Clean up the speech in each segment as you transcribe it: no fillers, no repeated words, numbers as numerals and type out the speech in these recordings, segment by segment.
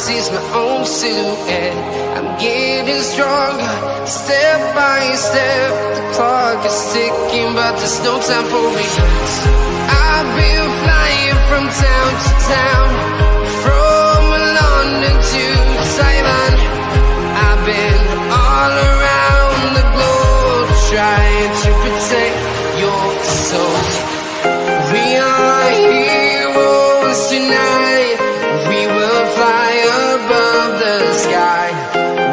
see is my own silhouette. I'm getting stronger, step by step. The clock is ticking, but there's no time for regrets. I've been flying from town to town, from London to Taiwan. I've been all around the globe, trying to protect your soul. We are heroes tonight. We will fly above the sky.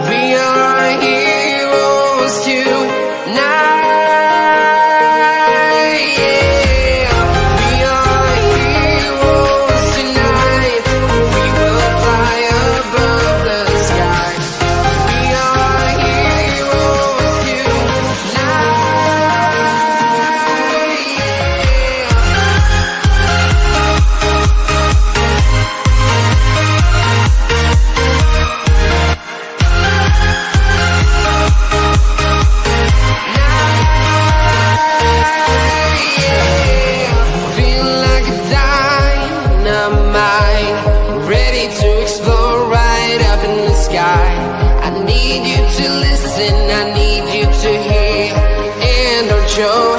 We are heroes tonight. Yeah. We are heroes tonight. We will fly above the sky. We are heroes tonight. Feel like a dynamite, ready to explode right up in the sky. I need you to listen, I need you to hear, and don't show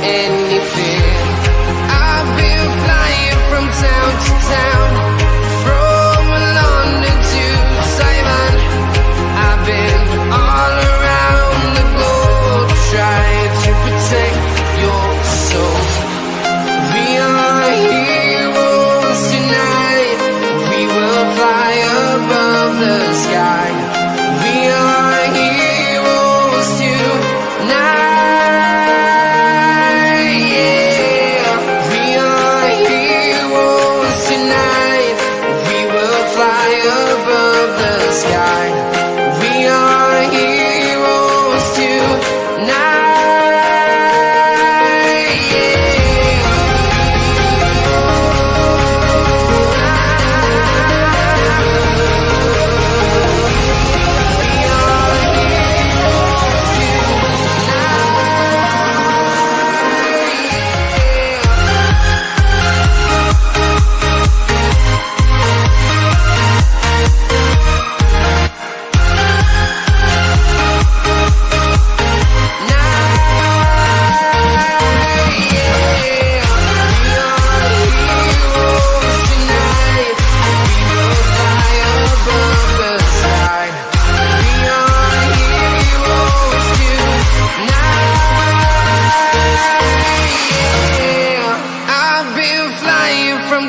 any fear. I've been flying from town to town, from London to Taiwan. I've been all around the globe, trying to protect your soul. We are heroes tonight. We will fly above the sky. We are heroes tonight. Yeah. We are heroes tonight. We will fly above the sky. We are heroes tonight.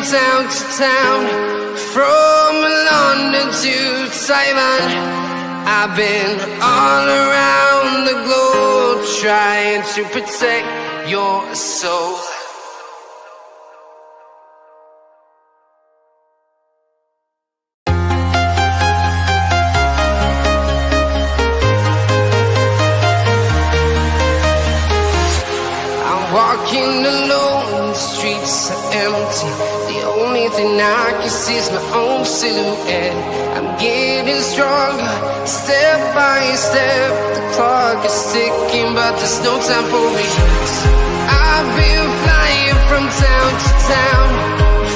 Town to town, from London to Taiwan. I've been all around the globe, trying to protect your soul. I'm walking alone, the streets are empty. The only thing I can see is my own silhouette. I'm getting stronger, step by step. The clock is ticking, but there's no time for regrets. I've been flying from town to town,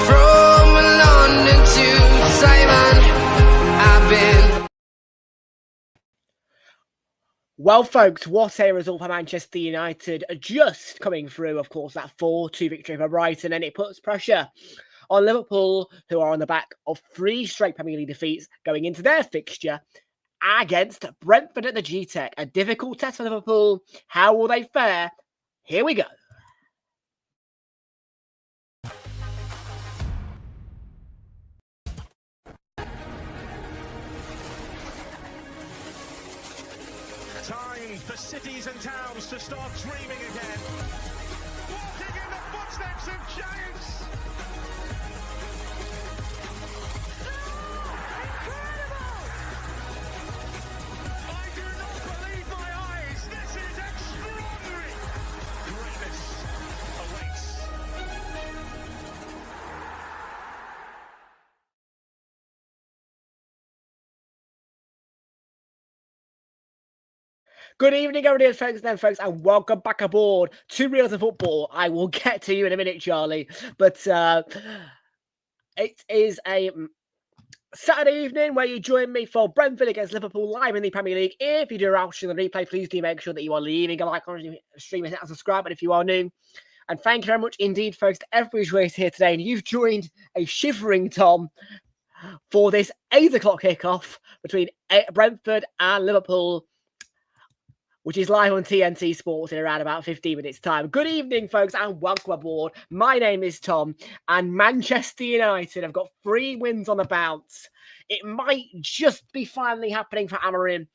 from London to Taiwan. I've been. Well, folks, what a result for Manchester United. Just coming through, of course, that 4-2 victory for Brighton, and it puts pressure on Liverpool, who are on the back of 3 straight Premier League defeats going into their fixture against Brentford at the G-Tech. A difficult test for Liverpool. How will they fare? Here we go. Time for cities and towns to start dreaming again. Walking in the footsteps of giants. I do not believe my eyes. This is extraordinary. Greatness awaits. Good evening, everybody, folks, and welcome back aboard to Realltom Football. I will get to you in a minute, Charlie, but it is a Saturday evening, where you join me for Brentford against Liverpool live in the Premier League. If you do watching the replay, please do make sure that you are leaving a like on the stream and subscribe. And if you are new, and thank you very much indeed, folks, to everybody who's here today. And you've joined a shivering Tom for this 8 o'clock kickoff between Brentford and Liverpool, which is live on TNT Sports in around about 15 minutes' time. Good evening, folks, and welcome aboard. My name is Tom, and Manchester United have got 3 wins on the bounce. It might just be finally happening for Amorim,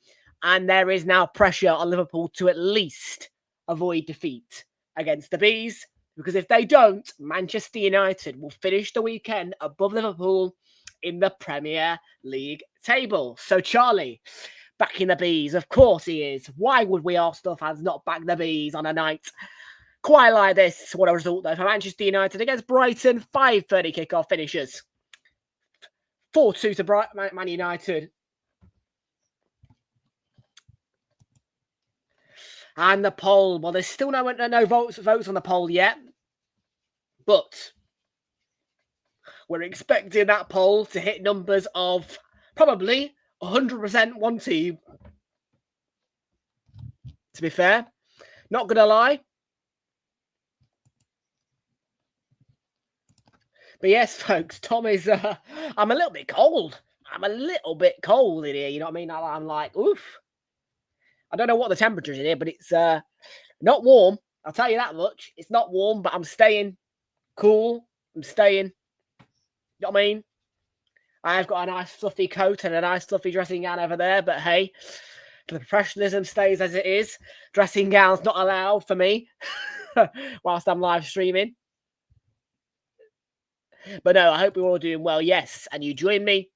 and there is now pressure on Liverpool to at least avoid defeat against the Bees, because if they don't, Manchester United will finish the weekend above Liverpool in the Premier League table. So, Charlie, backing the Bees, of course he is. Why would we Arsenal fans not back the Bees on a night quite like this? What a result, though, for Manchester United against Brighton. 5:30 kickoff finishes. 4-2 to Man United. And the poll, well, there's still no votes on the poll yet. But we're expecting that poll to hit numbers of probably 100% one team. To be fair, not going to lie. But yes, folks, Tom is, I'm a little bit cold. I'm a little bit cold in here, you know what I mean? I'm like, oof. I don't know what the temperature is in here, but it's not warm. I'll tell you that much. It's not warm, but I'm staying cool. I'm staying, you know what I mean? I've got a nice fluffy coat and a nice fluffy dressing gown over there, but hey, the professionalism stays as it is. Dressing gown's not allowed for me whilst I'm live streaming. But no, I hope you're all doing well. Yes, and you join me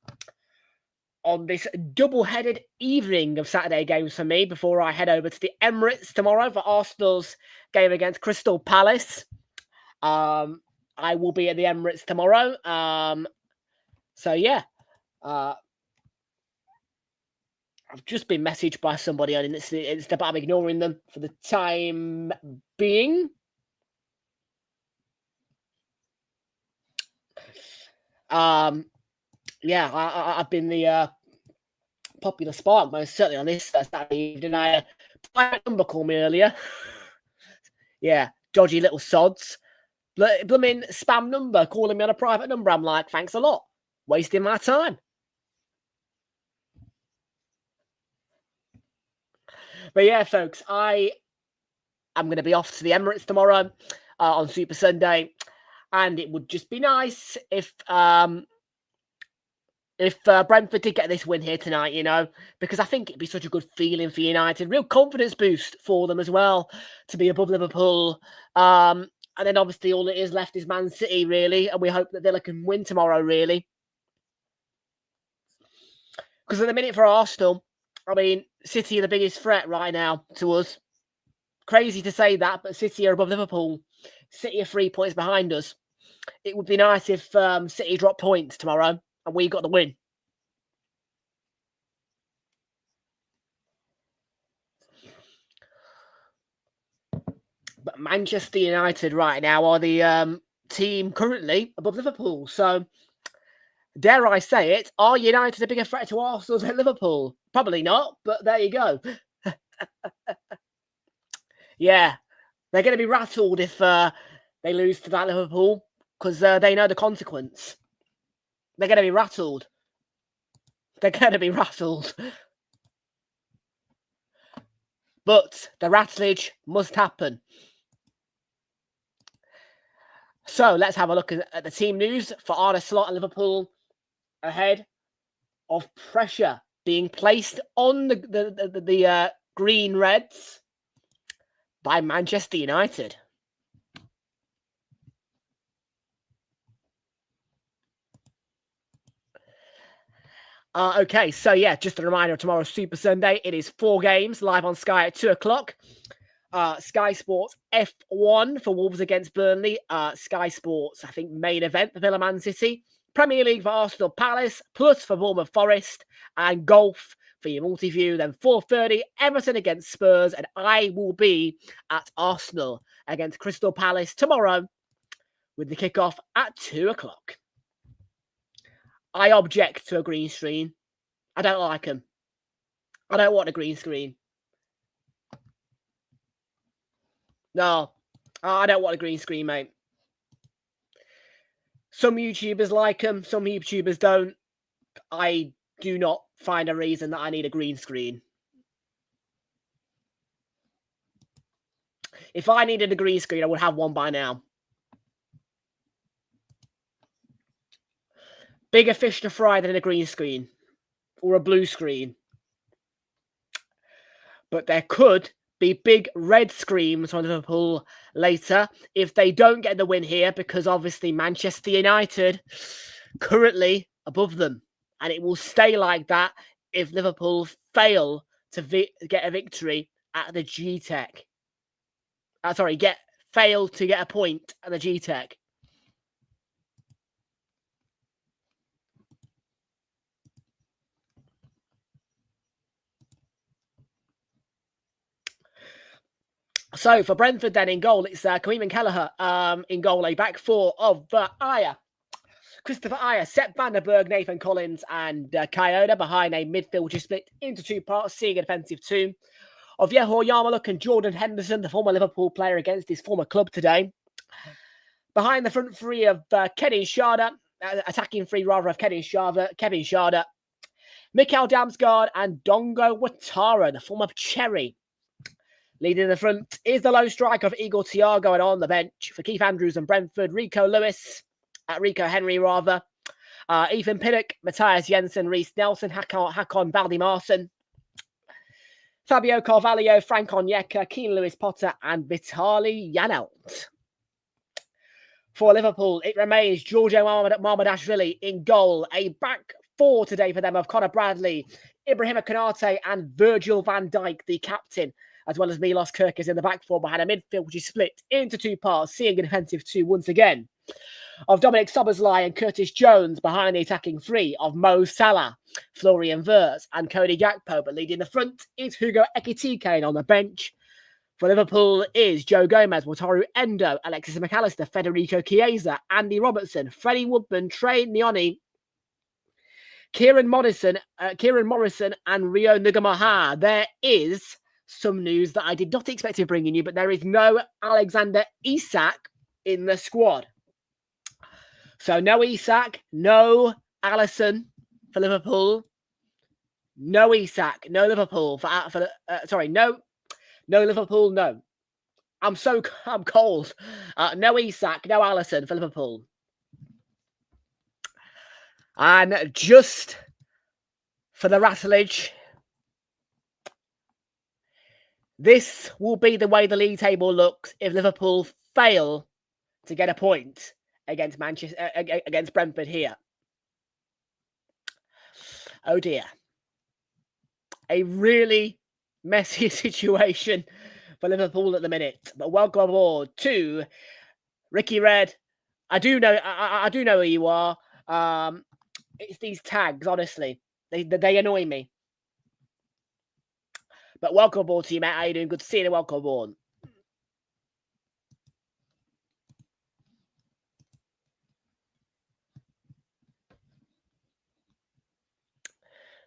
on this double-headed evening of Saturday games for me before I head over to the Emirates tomorrow for Arsenal's game against Crystal Palace. I will be at the Emirates tomorrow. So, yeah. I've just been messaged by somebody on Insta, but I'm ignoring them for the time being. Yeah, I've been the popular spark, most certainly, on this Saturday evening. A private number called me earlier. Yeah, dodgy little sods. Blooming spam number calling me on a private number. I'm like, thanks a lot. Wasting my time. But yeah, folks, I'm going to be off to the Emirates tomorrow on Super Sunday. And it would just be nice if Brentford did get this win here tonight, you know, because I think it'd be such a good feeling for United. Real confidence boost for them as well to be above Liverpool. And then obviously all it is left is Man City, really. And we hope that Villa can win tomorrow, really. Because at the minute for Arsenal, I mean, City are the biggest threat right now to us. Crazy to say that, but City are above Liverpool. City are 3 points behind us. It would be nice if City dropped points tomorrow and we got the win. But Manchester United right now are the team currently above Liverpool. So, dare I say it, are United a bigger threat to Arsenal than Liverpool? Probably not, but there you go. Yeah, they're going to be rattled if they lose to that Liverpool because they know the consequence. They're going to be rattled. They're going to be rattled. But the rattlage must happen. So let's have a look at the team news for Arne Slot and Liverpool ahead of pressure being placed on the Green Reds by Manchester United. Okay, so yeah, just a reminder of tomorrow's Super Sunday. It is 4 games live on Sky at 2 o'clock. Sky Sports F1 for Wolves against Burnley. Sky Sports, I think, main event for Villa Man City. Premier League for Arsenal Palace, plus for Bournemouth Forest, and golf for your multi-view. Then 4:30, Everton against Spurs, and I will be at Arsenal against Crystal Palace tomorrow with the kickoff at 2 o'clock. I object to a green screen. I don't like them. I don't want a green screen. No, I don't want a green screen, mate. Some YouTubers like them, some YouTubers don't. I do not find a reason that I need a green screen. If I needed a green screen, I would have one by now. Bigger fish to fry than a green screen or a blue screen. But there could be big red screams from Liverpool later if they don't get the win here, because obviously Manchester United currently above them, and it will stay like that if Liverpool fail to get a victory at the G-Tech. Fail to get a point at the G-Tech. So for Brentford then in goal, it's Kareem and Kelleher in goal, a back four of Ayer. Christopher Ayer, Sepp van der Berg, Nathan Collins and Kyoto behind a midfield which is split into two parts, seeing a defensive two of Yeho Yarmaluk and Jordan Henderson, the former Liverpool player against his former club today. Behind the front three of Kevin Schade, attacking three rather of Kevin Schade, Mikael Damsgaard and Dongo Watara, the former Cherry. Leading the front is the low striker of Igor Thiago, and on the bench for Keith Andrews and Brentford, Rico Henry, Ethan Pinnock, Matthias Jensen, Reece Nelson, Hakon Valdimarsson, Fabio Carvalho, Frank Onyeka, Keane Lewis Potter, and Vitali Janelt. For Liverpool, it remains Giorgio Marmadashvili in goal. A back four today for them of Conor Bradley, Ibrahima Konate, and Virgil van Dijk, the captain, as well as Milos Kerkez in the back four behind a midfield which is split into two parts, seeing a defensive two once again of Dominic Szoboszlai and Curtis Jones behind the attacking three of Mo Salah, Florian Wirtz and Cody Gakpo. But leading the front is Hugo Ekitike, and on the bench for Liverpool is Joe Gomez, Wataru Endo, Alexis McAllister, Federico Chiesa, Andy Robertson, Freddie Woodman, Trey Nyoni, Kieran Morrison and Rio Nugamaha. There is some news that I did not expect to bring you, but there is no Alexander Isak in the squad. So no Isak, no Alisson for Liverpool, no Isak, no Liverpool no Liverpool, no. I'm cold. No Isak, no Alisson for Liverpool. And just for the rattleage, this will be the way the league table looks if Liverpool fail to get a point against Brentford here. Oh dear. A really messy situation for Liverpool at the minute. But welcome aboard to Ricky Red. I do know who you are. It's these tags, honestly. They annoy me. But welcome aboard to you, mate. How you doing? Good to see you. Welcome aboard.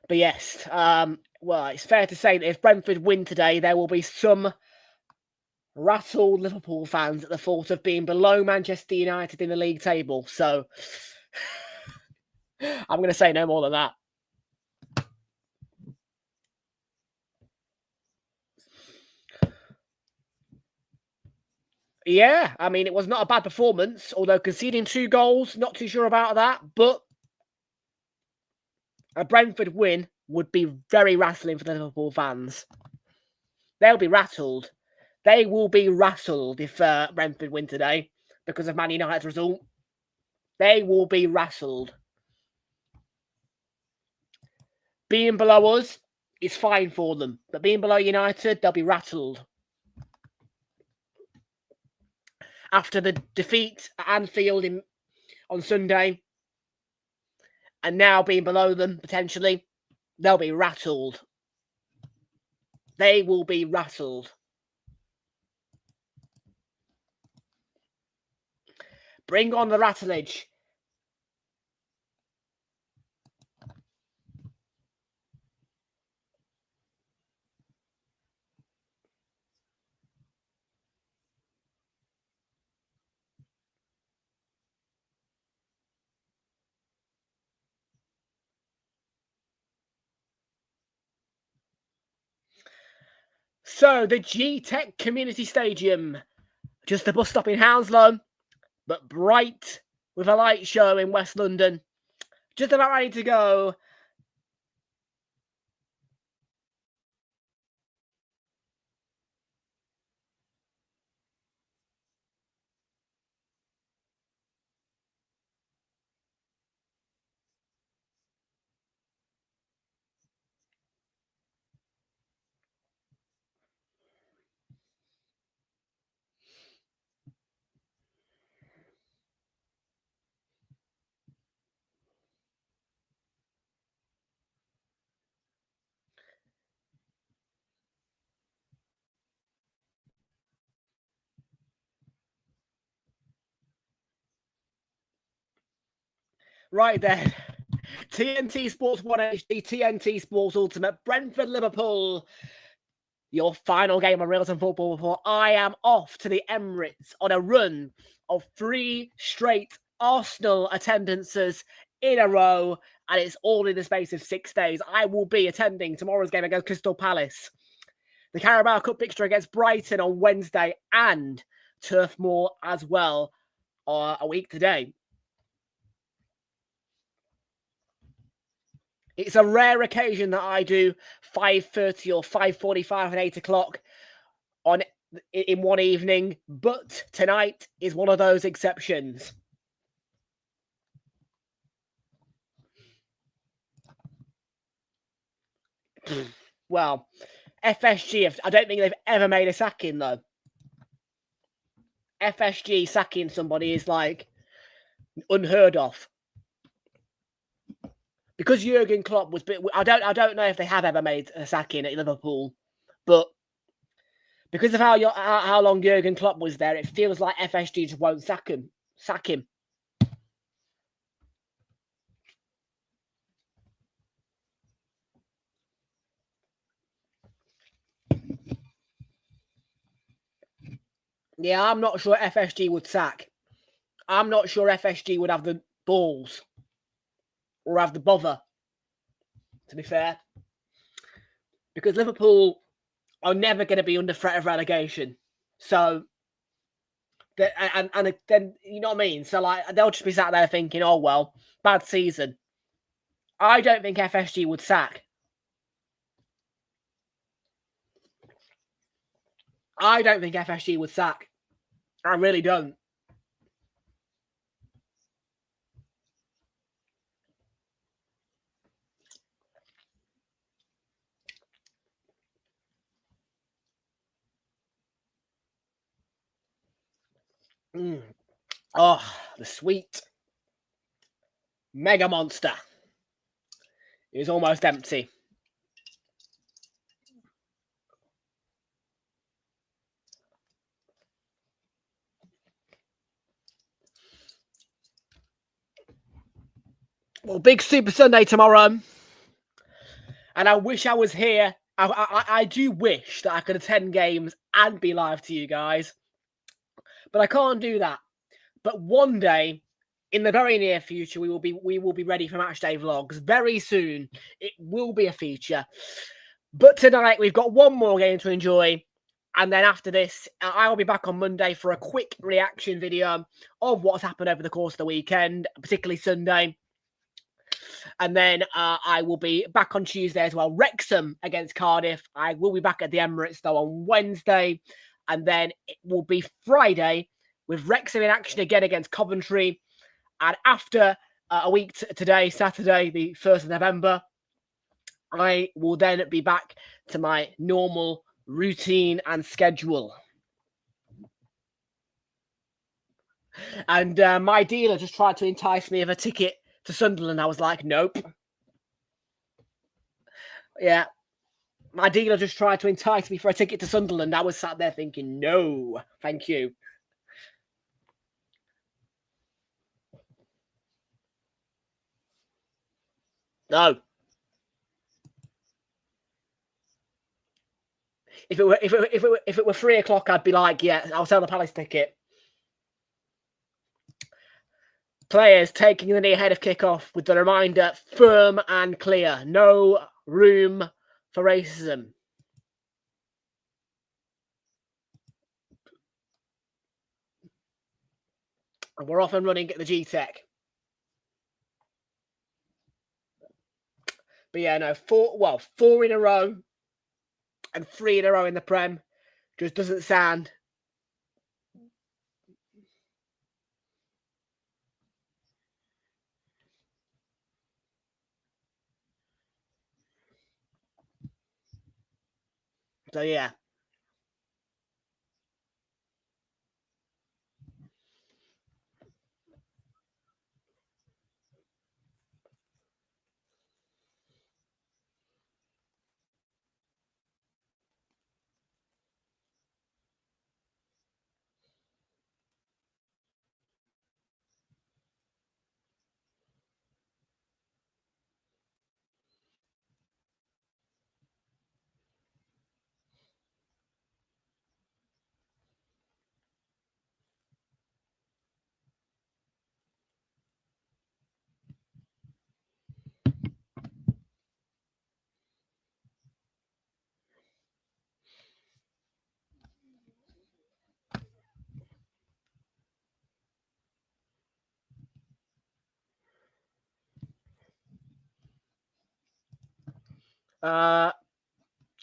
But yes, well, it's fair to say that if Brentford win today, there will be some rattled Liverpool fans at the thought of being below Manchester United in the league table. So I'm going to say no more than that. Yeah, I mean, it was not a bad performance, although conceding 2 goals, not too sure about that, but a Brentford win would be very rattling for the Liverpool fans. They'll be rattled. They will be rattled if Brentford win today because of Man United's result. They will be rattled. Being below us is fine for them, but being below United, they'll be rattled. After the defeat at Anfield on Sunday, and now being below them, potentially, they'll be rattled. They will be rattled. Bring on the rattleage. So the G-Tech Community Stadium, just a bus stop in Hounslow, but bright with a light show in West London. Just about ready to go. Right then. TNT Sports 1 HD, TNT Sports Ultimate, Brentford, Liverpool. Your final game on Realltom Football before I am off to the Emirates on a run of 3 straight Arsenal attendances in a row, and it's all in the space of 6 days. I will be attending tomorrow's game against Crystal Palace, the Carabao Cup fixture against Brighton on Wednesday, and Turf Moor as well a week today. It's a rare occasion that I do 5:30 or 5:45 and 8 o'clock in one evening, but tonight is one of those exceptions. Well, FSG, I don't think they've ever made a sacking, though. FSG sacking somebody is like unheard of. Because Jurgen Klopp was I don't know if they have ever made a sacking at Liverpool, but because of how long Jurgen Klopp was there, it feels like FSG just won't sack him. Yeah, I'm not sure FSG would sack. I'm not sure FSG would have the balls or have the bother, to be fair. Because Liverpool are never going to be under threat of relegation. So, and then, you know what I mean? So, like, they'll just be sat there thinking, oh, well, bad season. I don't think FSG would sack. I don't think FSG would sack. I really don't. Oh, the sweet Mega Monster is almost empty. Well, big Super Sunday tomorrow. And I wish I was here. I do wish that I could attend games and be live to you guys. But I can't do that. But one day, in the very near future, we will be ready for Matchday Vlogs. Very soon, it will be a feature. But tonight, we've got one more game to enjoy. And then after this, I'll be back on Monday for a quick reaction video of what's happened over the course of the weekend, particularly Sunday. And then I will be back on Tuesday as well. Wrexham against Cardiff. I will be back at the Emirates, though, on Wednesday. And then it will be Friday with Wrexham in action again against Coventry. And after a week today, Saturday, the 1st of November, I will then be back to my normal routine and schedule. And my dealer just tried to entice me with a ticket to Sunderland. I was like, nope. Yeah. My dealer just tried to entice me for a ticket to Sunderland. I was sat there thinking, no, thank you. No. If it were 3 o'clock, I'd be like, yeah, I'll sell the Palace ticket. Players taking the knee ahead of kickoff with the reminder, firm and clear. No room for racism. And we're off and running at the G-Tech. But yeah, no, 4 in a row and 3 in a row in the Prem just doesn't sound. So yeah.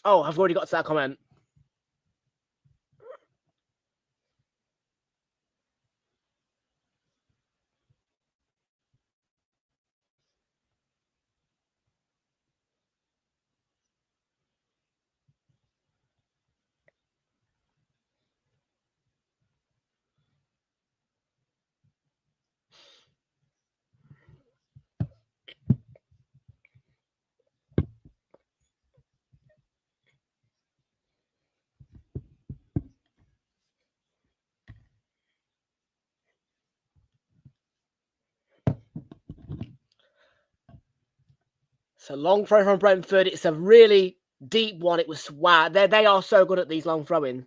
Oh, I've already got to that comment. So long throw from Brentford. It's a really deep one. It was wow. They are so good at these long throwing.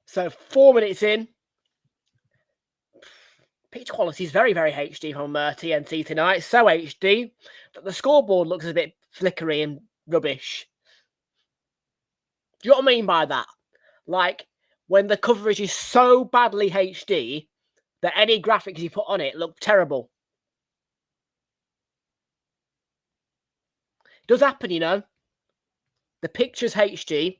So 4 minutes in. Picture quality is very, very HD from TNT tonight. So HD that the scoreboard looks a bit flickery and rubbish. Do you know what I mean by that? Like, when the coverage is so badly HD that any graphics you put on it look terrible. It does happen, you know. The picture's HD.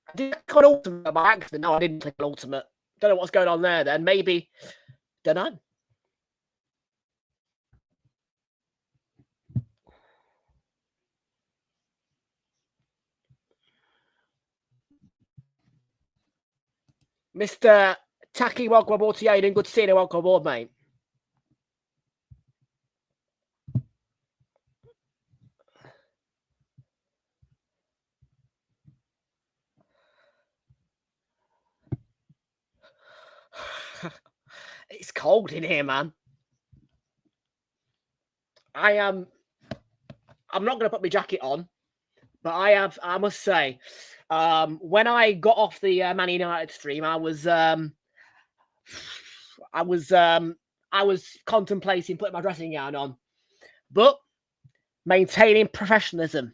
I did click on Ultimate by accident. No, I didn't click on Ultimate. Don't know what's going on there then. Maybe, don't know. Mr. Taki, welcome aboard to Yaden. Good to see you. Welcome aboard, mate. It's cold in here, man. I'm not going to put my jacket on, but I must say, when I got off the Man United stream, I was contemplating putting my dressing gown on, but maintaining professionalism.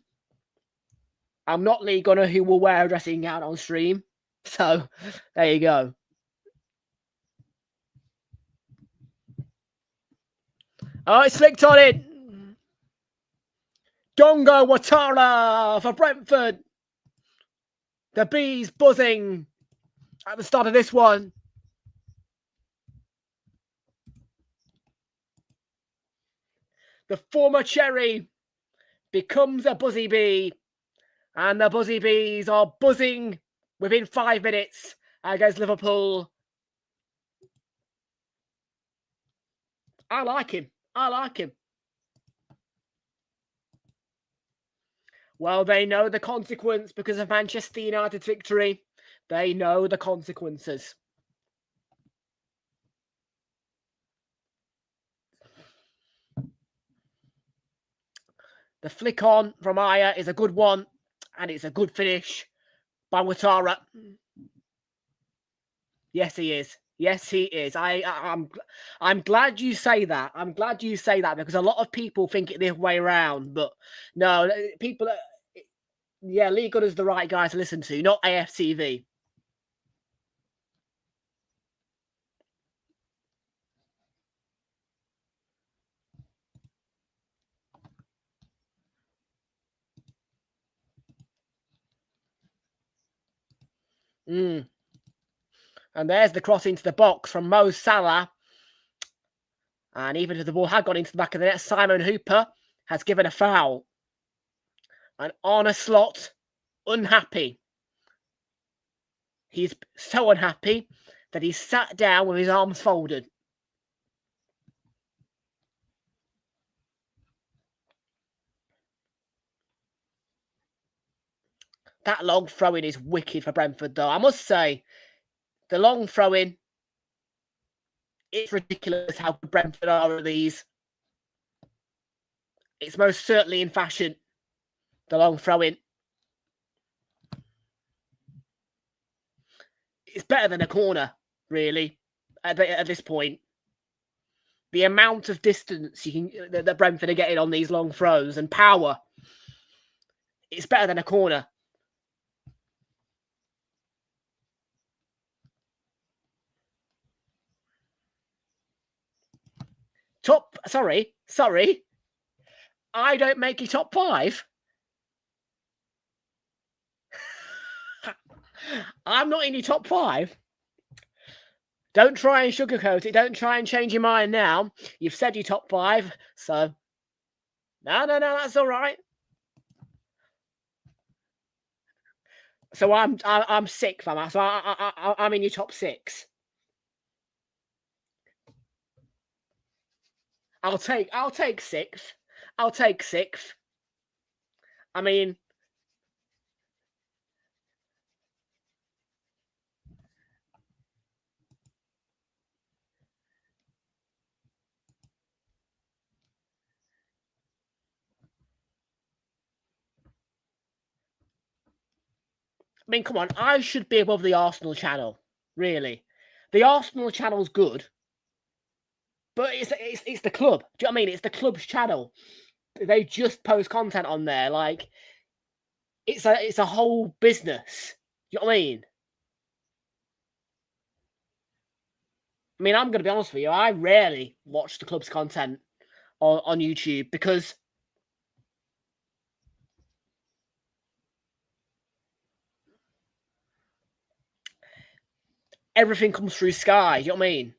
I'm not Lee Gunner who will wear a dressing gown on stream. So there you go. Oh, it's flicked on it. Dongo Watara for Brentford. The bees buzzing at the start of this one. The former Cherry becomes a buzzy bee. And the buzzy bees are buzzing within 5 minutes against Liverpool. I like him. I like him. Well, they know the consequence because of Manchester United's victory. They know the consequences. The flick on from Aya is a good one, and it's a good finish by Ouattara. Yes, he is. Yes, he is. I'm glad you say that. I'm glad you say that because a lot of people think it the other way around. But no, people. Yeah, Lee Good is the right guy to listen to, not AFTV. And there's the cross into the box from Mo Salah. And even if the ball had gone into the back of the net, Simon Hooper has given a foul. And Arne Slot, unhappy. He's so unhappy that he's sat down with his arms folded. That long throw-in is wicked for Brentford, though. I must say, the long throw-in, it's ridiculous how good Brentford are at these. It's most certainly in fashion, the long throw-in. It's better than a corner, really, at this point. The amount of distance that Brentford are getting on these long throws and power, it's better than a corner. Sorry. I don't make you top 5. I'm not in your top 5. Don't try and sugarcoat it. Don't try and change your mind now. You've said your top 5, so no, that's all right. So I'm 6th, am I? So I'm in your top 6. I'll take 6th. I'll take 6th. I mean, come on. I should be above the Arsenal channel, really. The Arsenal channel's good, but it's the club. Do you know what I mean? It's the club's channel. They just post content on there. Like, it's a whole business. Do you know what I mean? I'm going to be honest with you. I rarely watch the club's content on YouTube because everything comes through Sky. Do you know what I mean?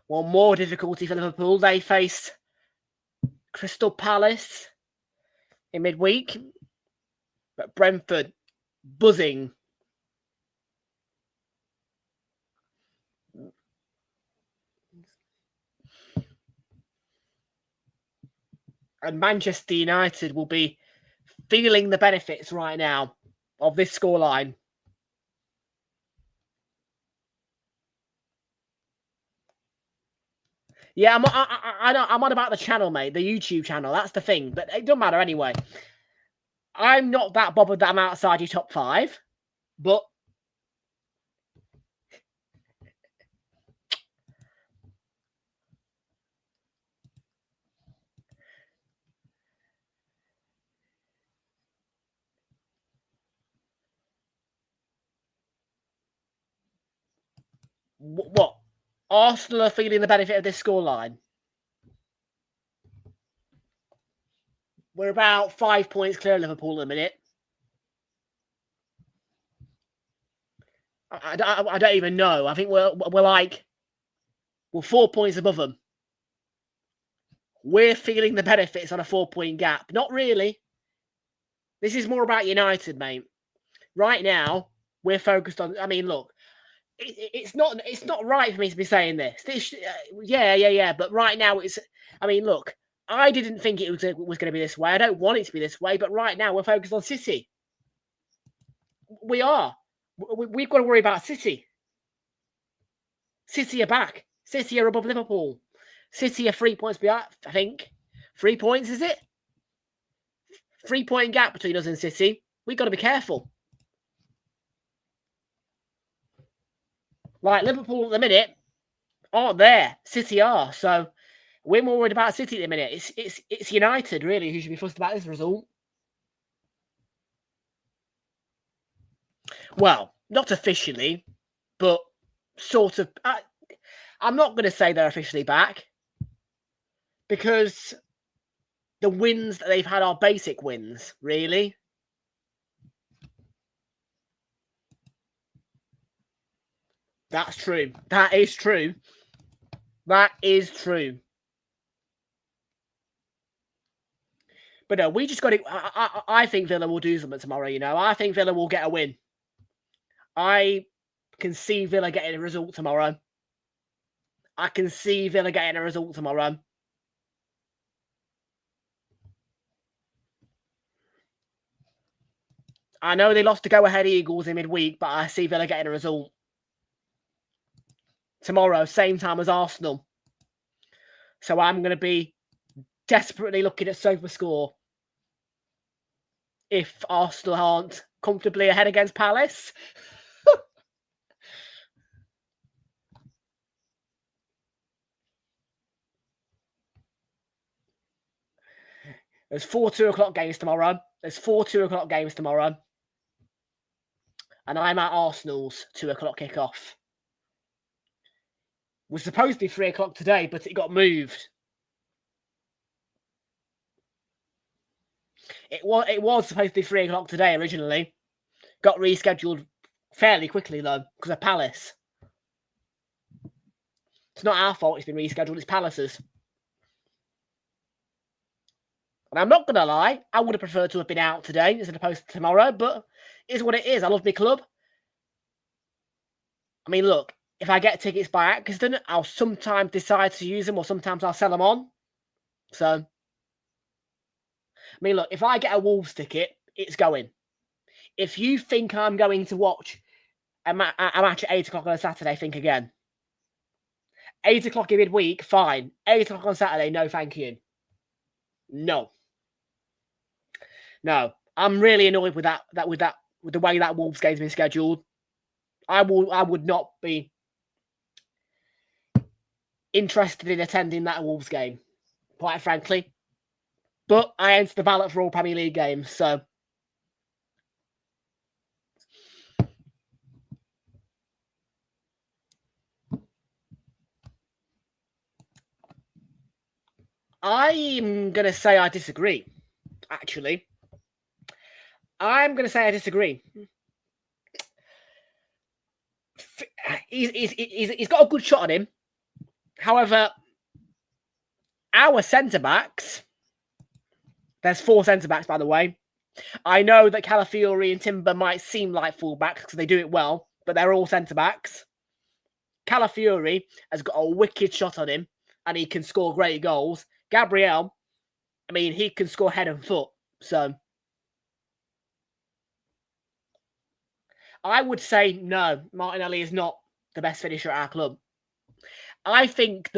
Well, more difficulty for Liverpool. They face Crystal Palace in midweek, but Brentford buzzing. And Manchester United will be feeling the benefits right now of this scoreline. Yeah, I'm on about the channel, mate. The YouTube channel. That's the thing. But it doesn't matter anyway. I'm not that bothered that I'm outside your top 5. But what? Arsenal are feeling the benefit of this scoreline. We're about 5 points clear of Liverpool in a minute. I don't even know. I think we're 4 points above them. We're feeling the benefits on a 4-point gap. Not really. This is more about United, mate. right now, we're focused on. I mean, look, it's not right for me to be saying this. Yeah. But right now, it's. I mean, look, I didn't think it was going to be this way. I don't want it to be this way. But right now, we're focused on City. We are. We've got to worry about City. City are back. City are above Liverpool. City are 3 points behind, I think. 3 points, is it? 3 point gap between us and City. We've got to be careful. Like, Liverpool at the minute aren't there. City are. So we're more worried about City at the minute. It's United, really, who should be fussed about this result. Well, not officially, but sort of. I'm not going to say they're officially back because the wins that they've had are basic wins, really. That's true. That is true. That is true. But no, we just got to. I think Villa will do something tomorrow, you know. I think Villa will get a win. I can see Villa getting a result tomorrow. I can see Villa getting a result tomorrow. I know they lost to go-ahead Eagles in midweek, but I see Villa getting a result. Tomorrow, same time as Arsenal. So I'm going to be desperately looking at SofaScore if Arsenal aren't comfortably ahead against Palace. There's 4 2:00 games tomorrow. There's 4 2:00 games tomorrow. And I'm at Arsenal's 2:00 kickoff. It was supposed to be 3:00 today, but it got moved. It was supposed to be 3:00 today originally. Got rescheduled fairly quickly, though, because of Palace. It's not our fault it's been rescheduled, it's Palace's. And I'm not going to lie, I would have preferred to have been out today as opposed to tomorrow, but it is what it is. I love my club. I mean, look, if I get tickets by accident, I'll sometimes decide to use them or sometimes I'll sell them on. So, I mean, look, if I get a Wolves ticket, it's going. If you think I'm going to watch a match at 8:00 on a Saturday, think again. 8:00 in midweek, fine. 8:00 on Saturday, no thank you. No, I'm really annoyed with with the way that Wolves game's been scheduled. I would not be interested in attending that Wolves game, quite frankly. But I entered the ballot for all Premier League games, so I'm going to say I disagree, actually. I'm going to say I disagree. He's got a good shot on him. However, our centre-backs, there's 4 centre-backs, by the way. I know that Calafiori and Timber might seem like full-backs because they do it well, but they're all centre-backs. Calafiori has got a wicked shot on him, and he can score great goals. Gabriel, I mean, he can score head and foot. So I would say no, Martinelli is not the best finisher at our club. I think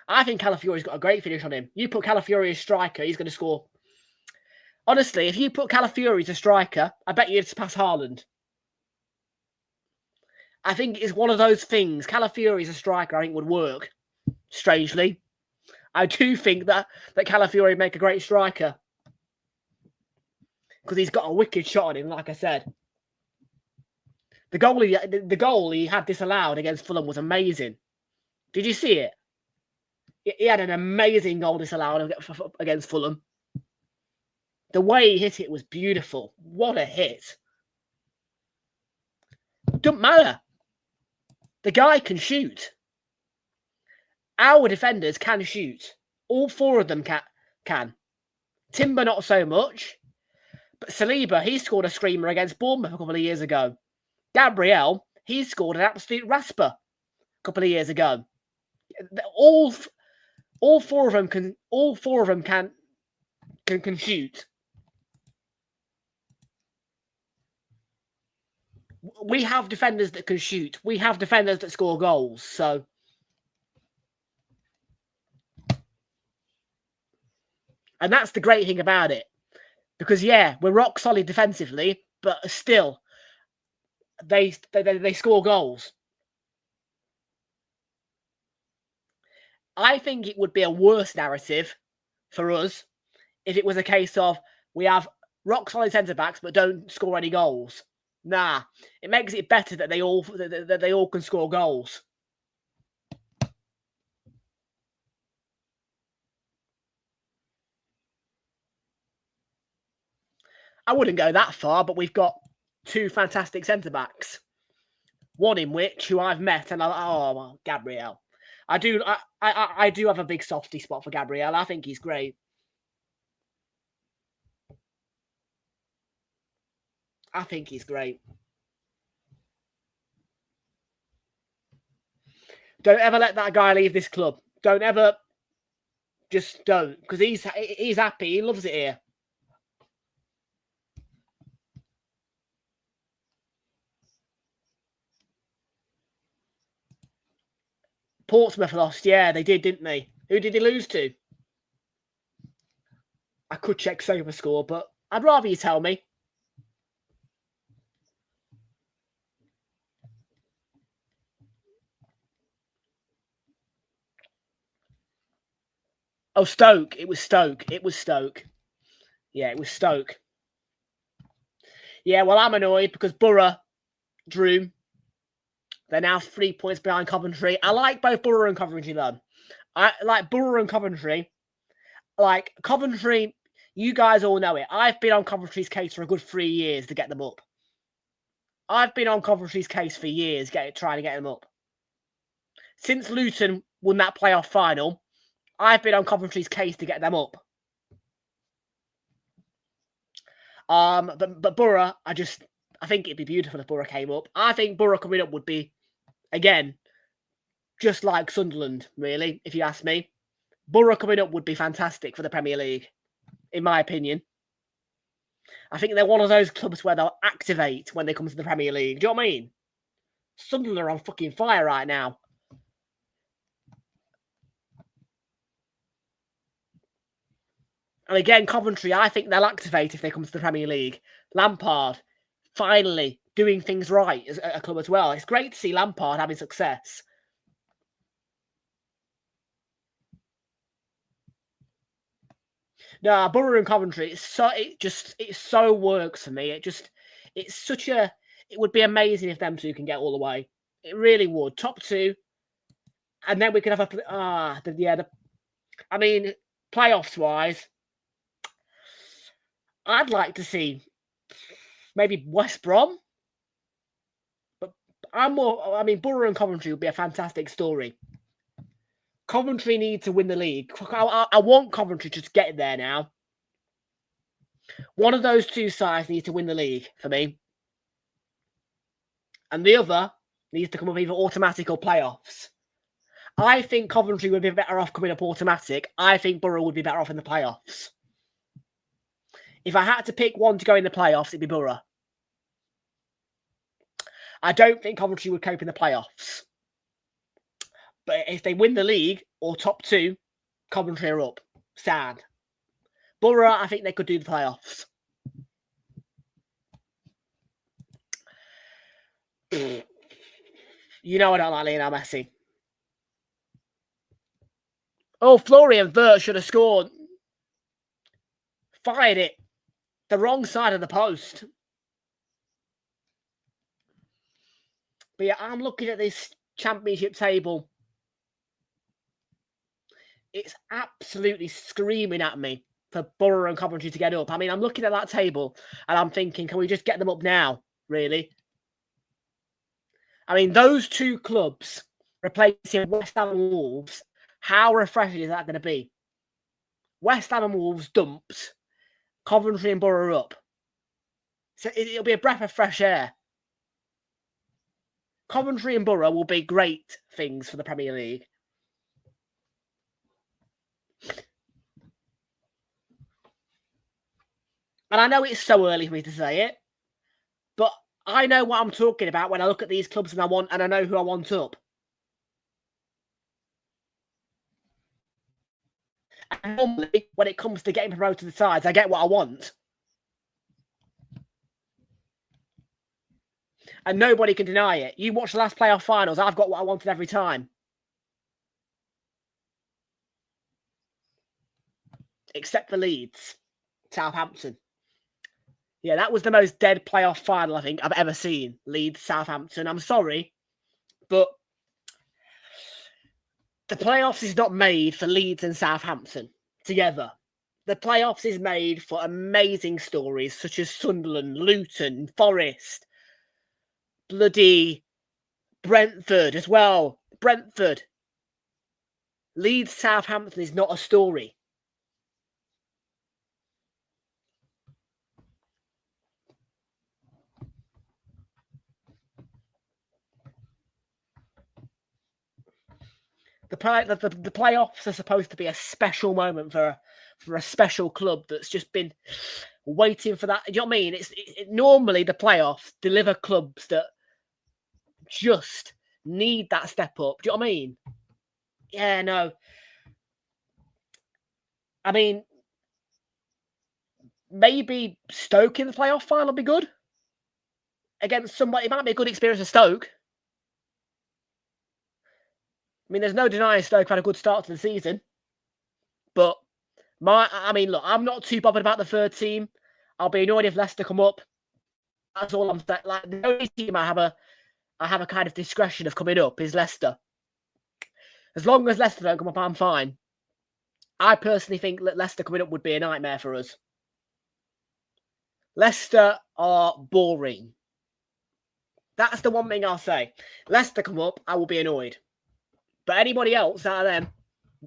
Calafiori's got a great finish on him. You put Calafiori as striker, he's going to score. Honestly, if you put Calafiori as a striker, I bet you'd surpass Haaland. I think it's one of those things. Calafiori as a striker, I think, would work. Strangely, I do think that Calafiori would make a great striker because he's got a wicked shot on him. Like I said, the goal he had disallowed against Fulham was amazing. Did you see it? He had an amazing goal disallowed against Fulham. The way he hit it was beautiful. What a hit! Doesn't matter. The guy can shoot. Our defenders can shoot. All 4 of them can. Timber not so much. But Saliba, he scored a screamer against Bournemouth a couple of years ago. Gabriel, he scored an absolute rasper a couple of years ago. All four of them can shoot. We have defenders that can shoot. We have defenders that score goals. So, and that's the great thing about it, because yeah, we're rock solid defensively, but still, they score goals. I think it would be a worse narrative for us if it was a case of we have rock solid centre backs but don't score any goals. Nah, it makes it better that they all can score goals. I wouldn't go that far, but we've got two fantastic centre backs. One in which who I've met, and Gabriel. I do have a big softy spot for Gabriel. I think he's great. I think he's great. Don't ever let that guy leave this club. Don't ever. Just don't, because he's happy. He loves it here. Portsmouth lost. Yeah, they did, didn't they? Who did he lose to? I could check SofaScore, but I'd rather you tell me. Oh, Stoke. It was Stoke. It was Stoke. Yeah, it was Stoke. Yeah, well, I'm annoyed because Borough drew. They're now 3 points behind Coventry. I like both Borough and Coventry, though. I like Borough and Coventry. Like, Coventry, you guys all know it. I've been on Coventry's case for a good 3 years to get them up. I've been on Coventry's case for years trying to get them up. Since Luton won that playoff final, I've been on Coventry's case to get them up. But Borough, I think it'd be beautiful if Borough came up. I think Borough coming up would be, again, just like Sunderland, really, if you ask me. Borough coming up would be fantastic for the Premier League, in my opinion. I think they're one of those clubs where they'll activate when they come to the Premier League. Do you know what I mean? Sunderland are on fucking fire right now. And again, Coventry, I think they'll activate if they come to the Premier League. Lampard, finally doing things right as a club as well. It's great to see Lampard having success. No, Borough and Coventry, it so works for me. It would be amazing if them two can get all the way. It really would. Top two, and then we could have playoffs wise, I'd like to see maybe West Brom, but Borough and Coventry would be a fantastic story. Coventry need to win the league. I want Coventry to just get there now. One of those two sides needs to win the league for me. And the other needs to come up either automatic or playoffs. I think Coventry would be better off coming up automatic. I think Borough would be better off in the playoffs. If I had to pick one to go in the playoffs, it'd be Borough. I don't think Coventry would cope in the playoffs. But if they win the league or top two, Coventry are up. Sad. Borough, I think they could do the playoffs. You know I don't like Lionel Messi. Oh, Florian Wirtz should have scored. Fired it. The wrong side of the post. But yeah, I'm looking at this championship table. It's absolutely screaming at me for Borough and Coventry to get up. I mean, I'm looking at that table and I'm thinking, can we just get them up now, really? I mean, those two clubs replacing West Ham and Wolves, how refreshing is that going to be? West Ham and Wolves dumped, Coventry and Borough up. So it'll be a breath of fresh air. Coventry and Borough will be great things for the Premier League. And I know it's so early for me to say it, but I know what I'm talking about when I look at these clubs and I know who I want up. And normally, when it comes to getting promoted to the sides, I get what I want. And nobody can deny it. You watch the last playoff finals, I've got what I wanted every time. Except for Leeds, Southampton. Yeah, that was the most dead playoff final I think I've ever seen. Leeds, Southampton. I'm sorry, but the playoffs is not made for Leeds and Southampton together. The playoffs is made for amazing stories such as Sunderland, Luton, Forest, bloody Brentford as well. Brentford. Leeds, Southampton is not a story. The playoffs are supposed to be a special moment for a special club that's just been waiting for that. Do you know what I mean? Normally the playoffs deliver clubs that just need that step up. Do you know what I mean? Yeah, no. I mean, maybe Stoke in the playoff final will be good against somebody. It might be a good experience for Stoke. I mean, there's no denying Stoke had a good start to the season. But, look, I'm not too bothered about the third team. I'll be annoyed if Leicester come up. That's all I'm saying. Like, the only team I have a kind of discretion of coming up is Leicester. As long as Leicester don't come up, I'm fine. I personally think that Leicester coming up would be a nightmare for us. Leicester are boring. That's the one thing I'll say. Leicester come up, I will be annoyed. But anybody else out of them,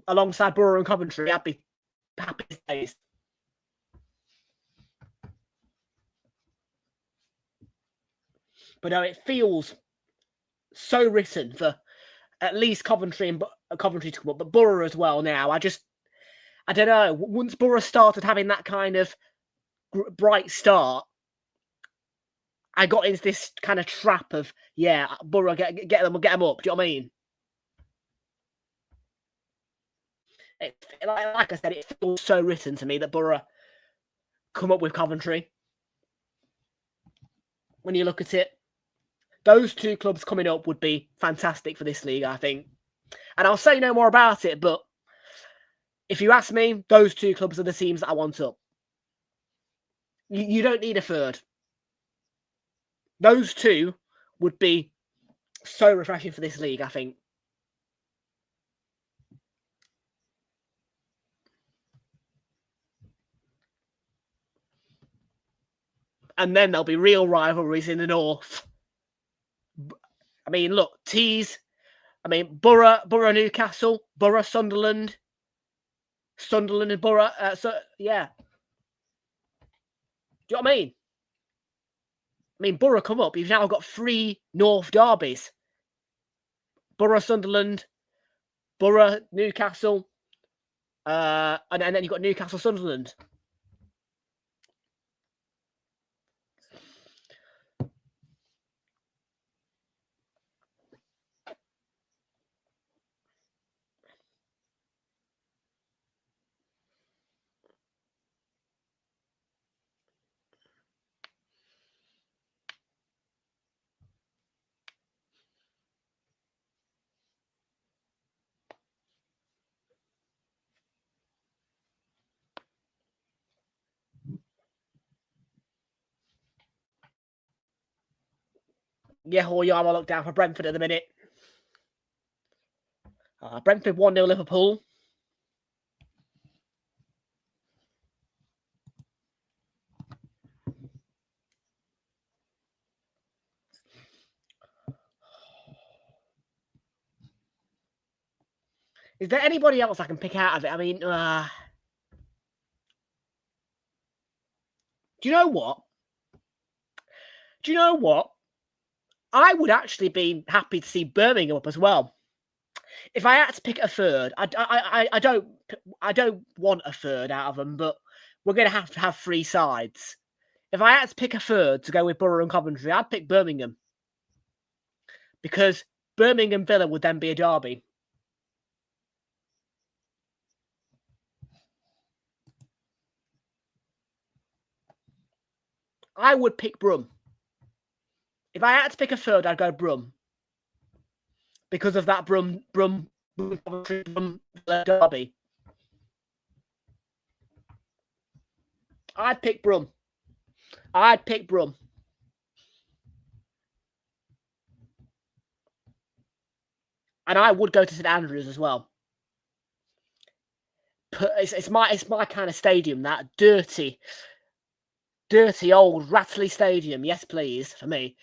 alongside Borough and Coventry, I'd be happy as days. But no, it feels so written for at least Coventry to come up, but Borough as well now. I don't know. Once Borough started having that kind of bright start, I got into this kind of trap of, yeah, Borough, get them up. Do you know what I mean? Like I said, it feels so written to me that Borough come up with Coventry. When you look at it, those two clubs coming up would be fantastic for this league, I think. And I'll say no more about it, but if you ask me, those two clubs are the teams that I want up. You don't need a third. Those two would be so refreshing for this league, I think. And then there'll be real rivalries in the north. I mean, look, Borough, Newcastle, Borough, Sunderland and Borough. Yeah. Do you know what I mean? I mean, Borough come up. You've now got 3 North derbies. Borough, Sunderland, Borough, Newcastle, and then you've got Newcastle, Sunderland. Yeah, Hoyama look down for Brentford at the minute. Brentford 1-0 Liverpool. Is there anybody else I can pick out of it? I mean, do you know what? Do you know what? I would actually be happy to see Birmingham up as well. If I had to pick a third, I don't want a third out of them, but we're going to have 3 sides. If I had to pick a third to go with Borough and Coventry, I'd pick Birmingham. Because Birmingham Villa would then be a derby. I would pick Brum. If I had to pick a third, I'd go Brum. Because of that Brum derby. I'd pick Brum. I'd pick Brum. And I would go to St Andrews as well. It's my kind of stadium, that dirty old rattly stadium. Yes, please, for me.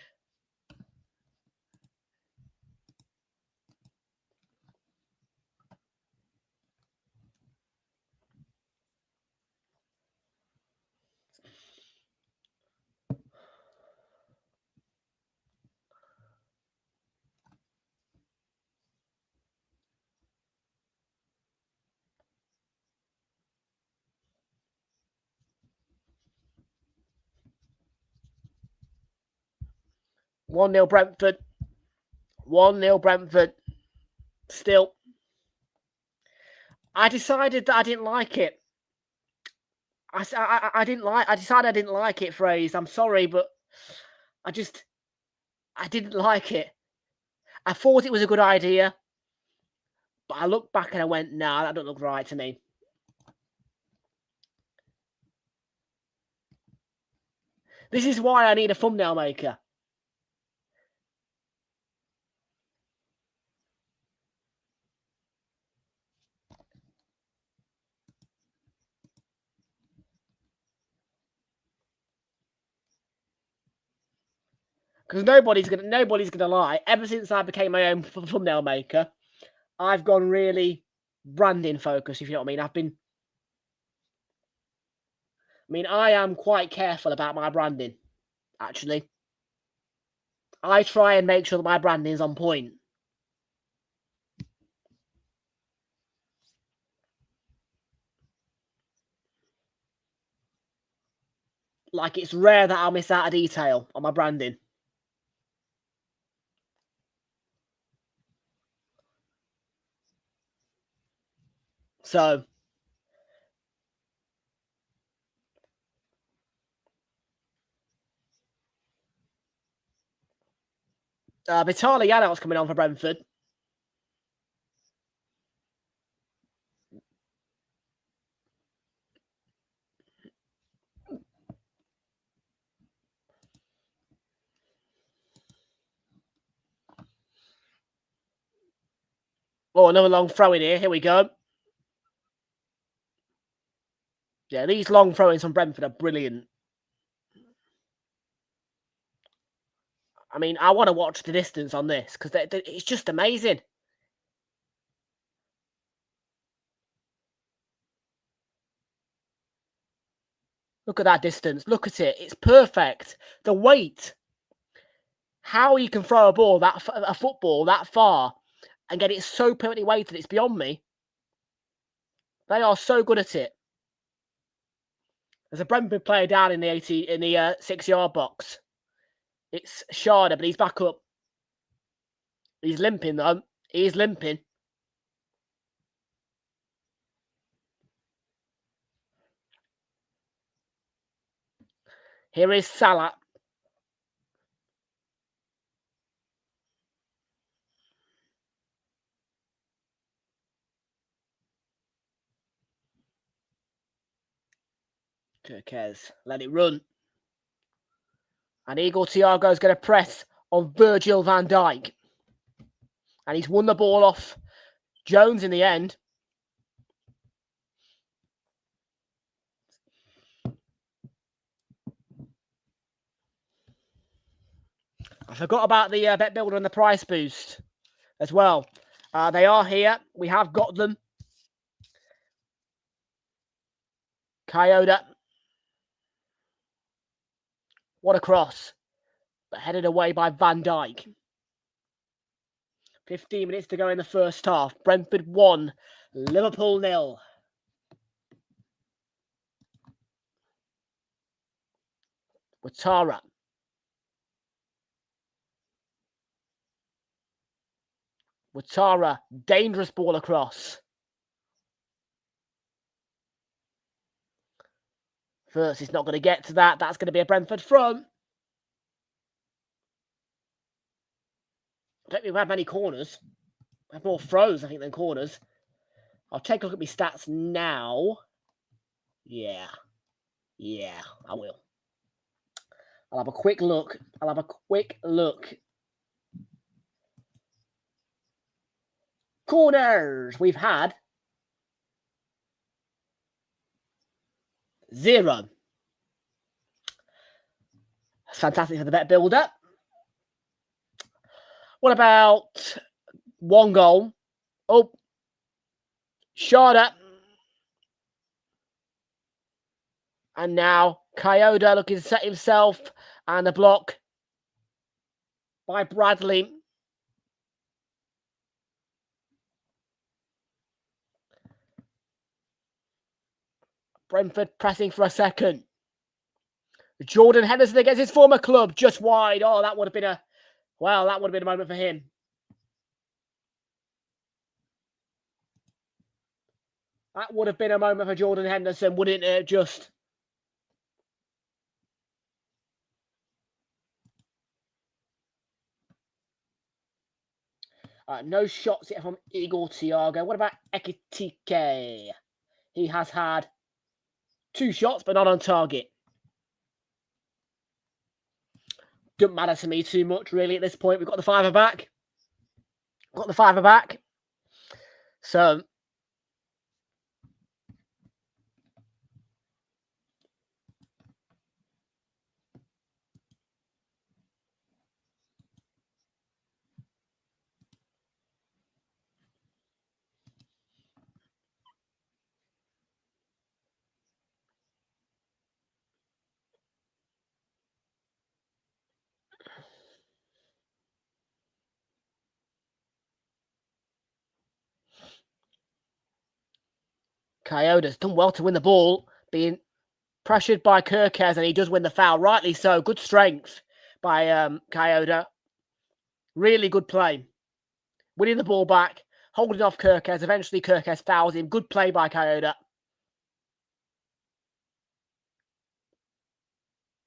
One 0 Brentford. 1-0 Brentford. Still. I decided that I didn't like it. I decided I didn't like it, Phrase. I'm sorry, but I didn't like it. I thought it was a good idea, but I looked back and I went, nah, that doesn't look right to me. This is why I need a thumbnail maker. Because nobody's gonna lie. Ever since I became my own thumbnail maker, I've gone really branding focused, if you know what I mean. I am quite careful about my branding, actually. I try and make sure that my branding is on point. Like, it's rare that I'll miss out a detail on my branding. So, Vitaly Yanot's coming on for Brentford. Oh, another long throw in here. Here we go. Yeah, these long throw-ins from Brentford are brilliant. I mean, I want to watch the distance on this because it's just amazing. Look at that distance. Look at it. It's perfect. The weight. How you can throw a football that far and get it so perfectly weighted, it's beyond me. They are so good at it. There's a Brentford player down in the 6-yard box. It's Sharda, but he's back up. He's limping though. He's limping. Here is Salah. Turquez, let it run. And Igor Thiago's going to press on Virgil van Dijk. And he's won the ball off Jones in the end. I forgot about the bet builder and the price boost as well. They are here. We have got them. Kyoto. What a cross. but headed away by Van Dijk. 15 minutes to go in the first half. Brentford 1, Liverpool 0. Ouattara. Ouattara, dangerous ball across. First, he's not going to get to that. That's going to be a Brentford front. I don't think we've had many corners. We have more throws, I think, than corners. I'll take a look at my stats now. Yeah, I will. I'll have a quick look. Corners. We've had 0. That's fantastic for the bet builder. What about 1 goal? Oh, Sharda. And now Kyoto looking to set himself, and a block by Bradley. Brentford pressing for a second. Jordan Henderson against his former club, just wide. Oh, that would have been a moment for him. That would have been a moment for Jordan Henderson, wouldn't it? Just. No shots yet from Igor Thiago. What about Ekitike? He has had 2 shots, but not on target. Doesn't matter to me too much, really, at this point. We've got the 5er back. So, Coyote's done well to win the ball, being pressured by Kirkes, and he does win the foul. Rightly so. Good strength by Coyote. Really good play. Winning the ball back, holding off Kirkes. Eventually, Kirkes fouls him. Good play by Coyote.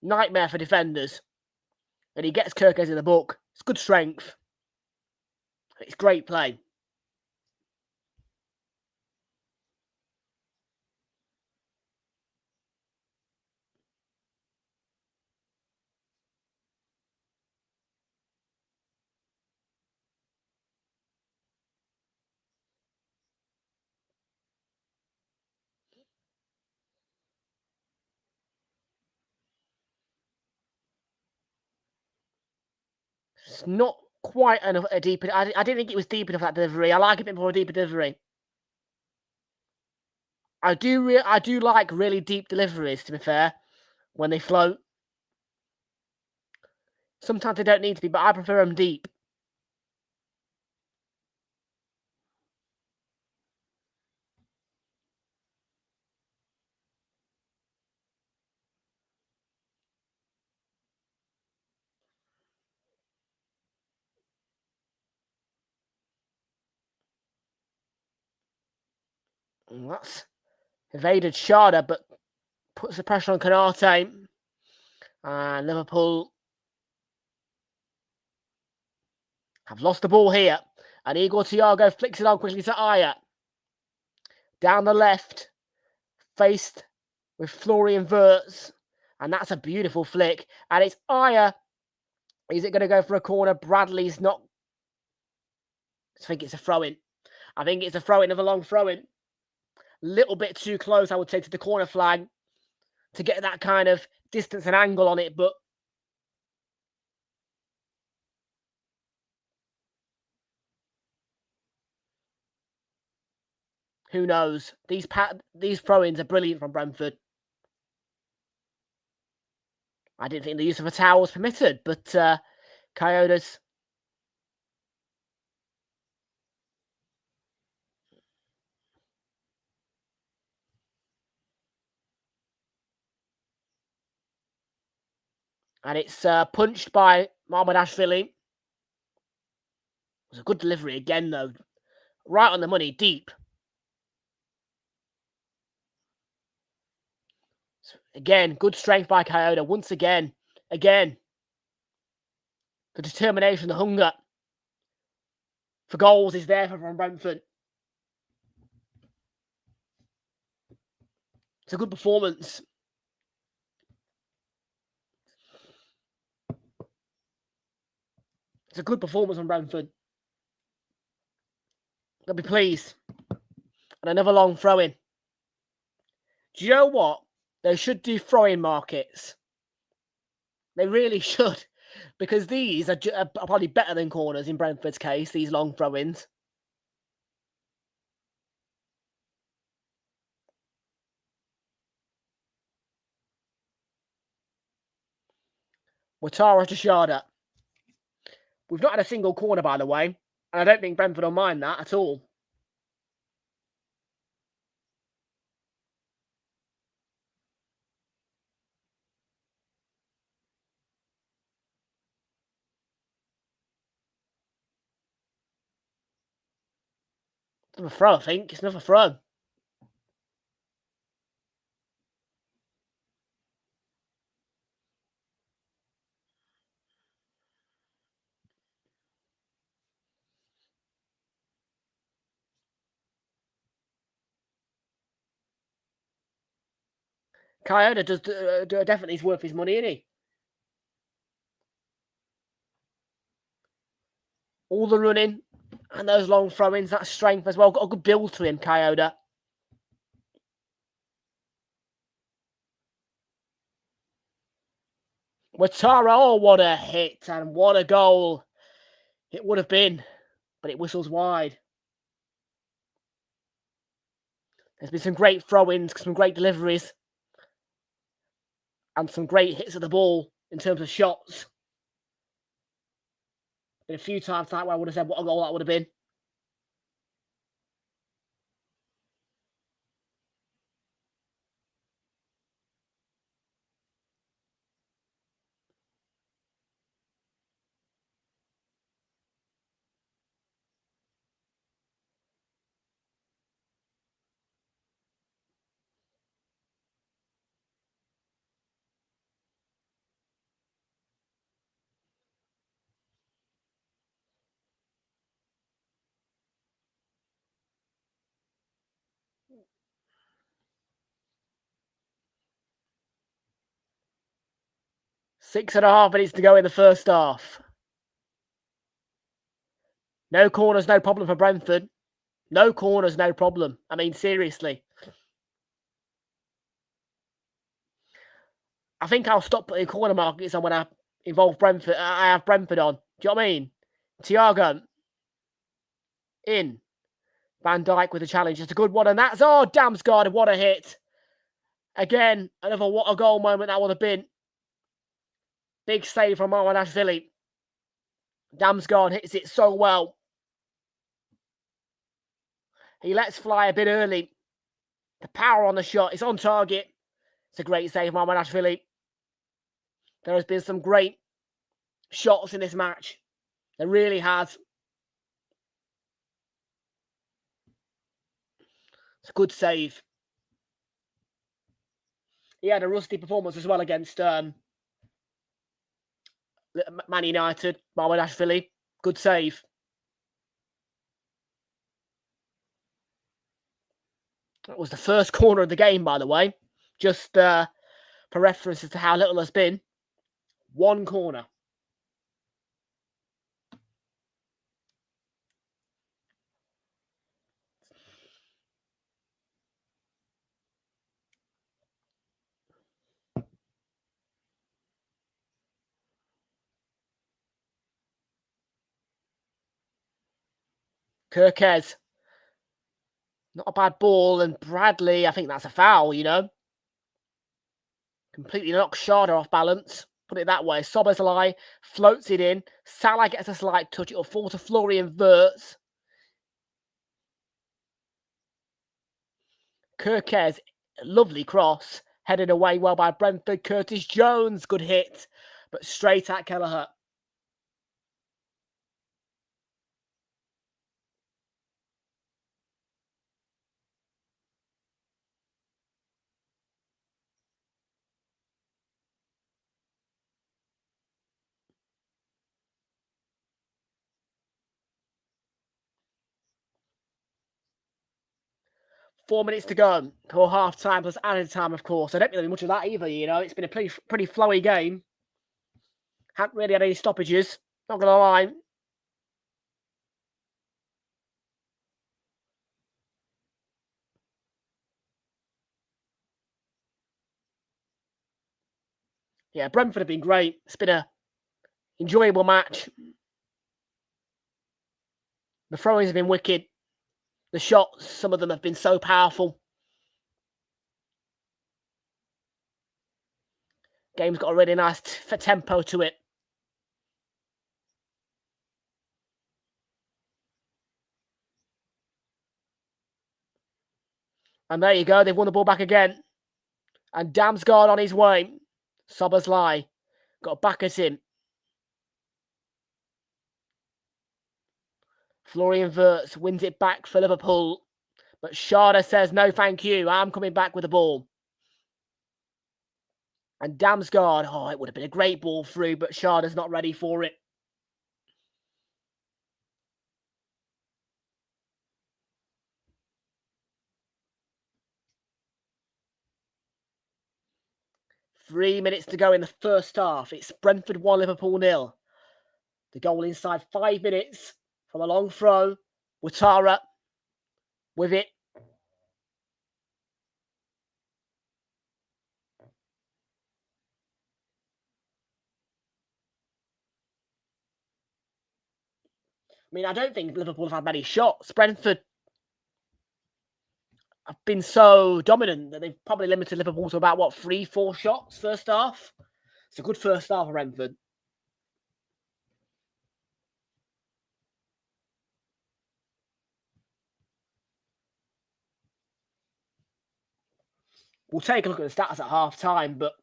Nightmare for defenders. And he gets Kirkes in the book. It's good strength. It's great play. It's not quite enough a deep. I didn't think it was deep enough, that delivery. I like a bit more deeper delivery. I do like really deep deliveries, to be fair, when they float. Sometimes they don't need to be, but I prefer them deep. And that's evaded Sharda, but puts the pressure on Canate. And Liverpool have lost the ball here. And Igor Thiago flicks it on quickly to Aya. Down the left, faced with Florian Wirtz. And that's a beautiful flick. And it's Aya. Is it going to go for a corner? Bradley's not. I think it's a throw-in. I think it's a throw-in of a long throw-in. Little bit too close, I would say, to the corner flag to get that kind of distance and angle on it, but who knows? These throw-ins are brilliant from Brentford. I didn't think the use of a towel was permitted, but Coyotes. And it's punched by Mamardashvili. It was a good delivery again, though. Right on the money, deep. Again, good strength by Coyote. Once again. The determination, the hunger for goals is there from Brentford. It's a good performance. It's a good performance from Brentford. They'll be pleased. And another long throw-in. Do you know what? They should do throw-in markets. They really should. Because these are probably better than corners in Brentford's case, these long throw-ins. Watara to Shada. We've not had a single corner, by the way. And I don't think Brentford will mind that at all. It's another throw, I think. It's another throw. Coyote does definitely is worth his money, isn't he? All the running and those long throw-ins, that strength as well. Got a good build to him, Coyote. Watara, oh, what a hit and what a goal it would have been, but it whistles wide. There's been some great throw-ins, some great deliveries, and some great hits of the ball in terms of shots. Been a few times that way I would have said what a goal that would have been. Six and a half minutes to go in the first half. No corners, no problem for Brentford. No corners, no problem. I mean, seriously. I think I'll stop putting corner markets on when I involve Brentford. I have Brentford on. Do you know what I mean? Thiago. In. Van Dijk with a challenge. It's a good one. And that's, oh, Damsgaard. What a hit. Again, another what a goal moment that would have been. Big save from Mamardashvili. Damsgaard hits it so well. He lets fly a bit early. The power on the shot. It's on target. It's a great save from Mamardashvili. There has been some great shots in this match. There really has. It's a good save. He had a rusty performance as well against Man United. Mamardashvili. Good save. That was the first corner of the game, by the way. Just for reference as to how little has been. One corner. Kirkez. Not a bad ball. And Bradley, I think that's a foul, you know. Completely knocks Sharda off balance. Put it that way. Szoboszlai floats it in. Salah gets a slight touch. It'll fall to Florian Wirtz. Kirkez, lovely cross. Headed away well by Brentford. Curtis Jones, good hit. But straight at Kelleher. Four minutes to go for half time plus added time, of course. I don't really much of that either, you know. It's been a pretty flowy game. Haven't really had any stoppages. Not going to lie. Yeah, Brentford have been great. It's been a enjoyable match. The throw-ins have been wicked. The shots, some of them have been so powerful. Game's got a really nice tempo to it. And there you go. They've won the ball back again. And Damsgaard on his way. Szoboszlai got back at him. Florian Wirtz wins it back for Liverpool. But Sharda says, no, thank you. I'm coming back with the ball. And Damsgaard, oh, it would have been a great ball through, but Sharda's not ready for it. Three minutes to go in the first half. It's Brentford 1, Liverpool 0. The goal inside 5 minutes from a long throw. Ouattara with it. I mean, I don't think Liverpool have had many shots. Brentford have been so dominant that they've probably limited Liverpool to about, 3-4 shots first half. It's a good first half for Brentford. We'll take a look at the stats at half time, but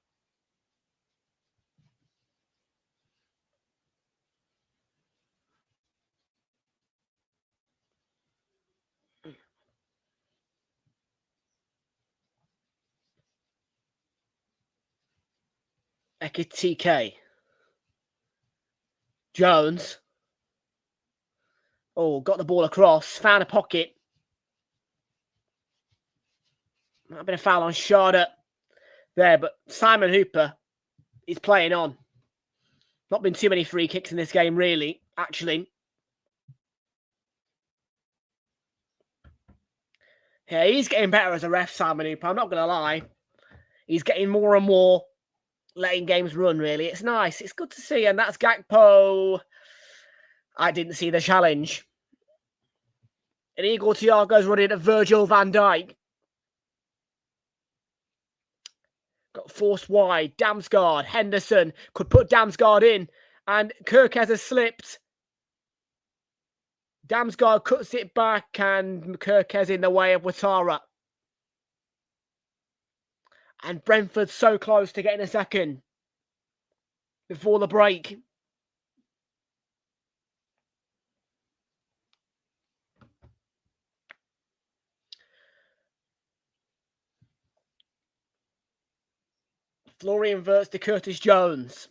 Ekitike. Jones. Oh, got the ball across. Found a pocket. Might have been a foul on Sharda there, but Simon Hooper is playing on. Not been too many free kicks in this game, really, actually. Yeah, he's getting better as a ref, Simon Hooper. I'm not going to lie. He's getting more and more letting games run, really. It's nice. It's good to see. And that's Gakpo. I didn't see the challenge. And Igor Thiago's running at Virgil van Dijk. Got forced wide. Damsgaard. Henderson could put Damsgaard in. And Kirkez has slipped. Damsgaard cuts it back. And Kirkez in the way of Ouattara. And Brentford so close to getting a second before the break. Florian Wirtz to Curtis Jones.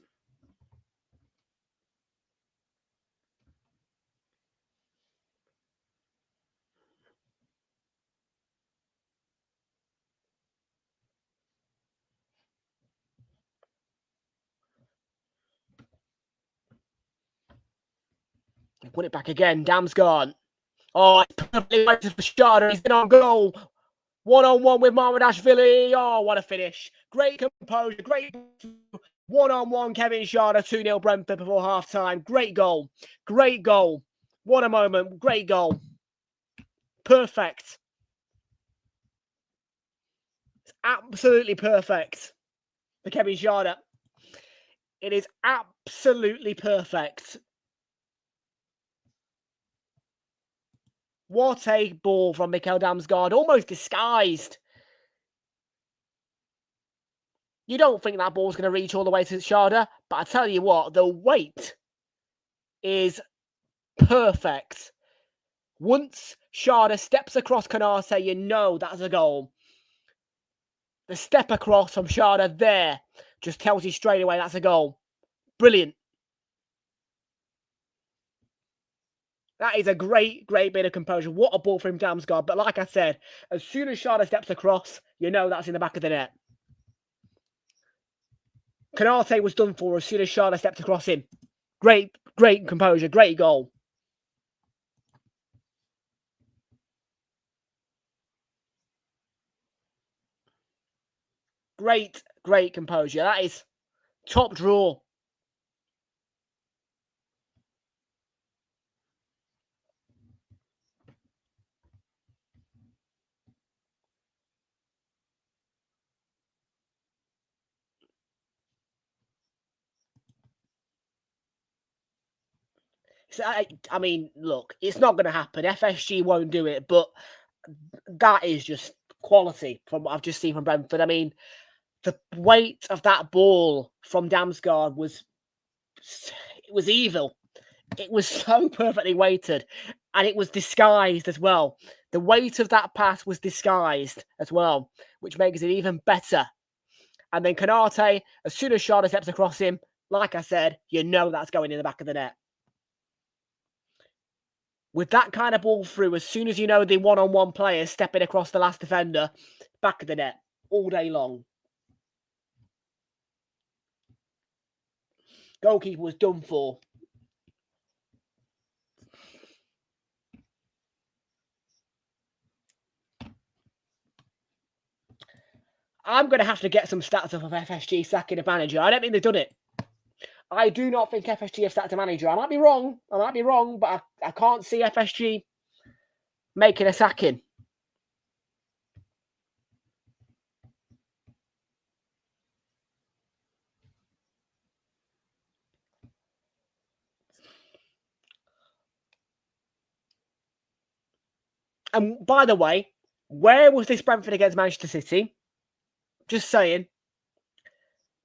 Put it back again. Damsgaard. Oh, it's perfectly right for Sharda. He's been on goal. 1-on-1 with Mamardashvili. Oh, what a finish. Great composure. Great 1-on-1 Kevin Sharda. 2-0 Brentford before half-time. Great goal. Great goal. What a moment. Great goal. Perfect. It's absolutely perfect. for Kevin Schade. It is absolutely perfect. What a ball from Mikkel Damsgaard, almost disguised. You don't think that ball's going to reach all the way to Schade, but I tell you what, the weight is perfect. Once Schade steps across Konate, you know that's a goal. The step across from Schade there just tells you straight away that's a goal. Brilliant. That is a great, great bit of composure. What a ball from Damsgaard. But like I said, as soon as Schade steps across, you know that's in the back of the net. Konate was done for as soon as Schade stepped across him. Great, great composure. Great goal. Great, great composure. That is top draw. I mean, look, it's not going to happen. FSG won't do it, but that is just quality from what I've just seen from Brentford. I mean, the weight of that ball from Damsgaard was evil. It was so perfectly weighted, and it was disguised as well. The weight of that pass was disguised as well, which makes it even better. And then Konate, as soon as Schade steps across him, like I said, you know that's going in the back of the net. With that kind of ball through, as soon as you know the one-on-one player stepping across the last defender, back of the net, all day long. Goalkeeper was done for. I'm going to have to get some stats off of FSG sacking a manager. I don't think they've done it. I do not think FSG have sacked a manager. I might be wrong, but I can't see FSG making a sacking. And by the way, where was this Brentford against Manchester City? Just saying.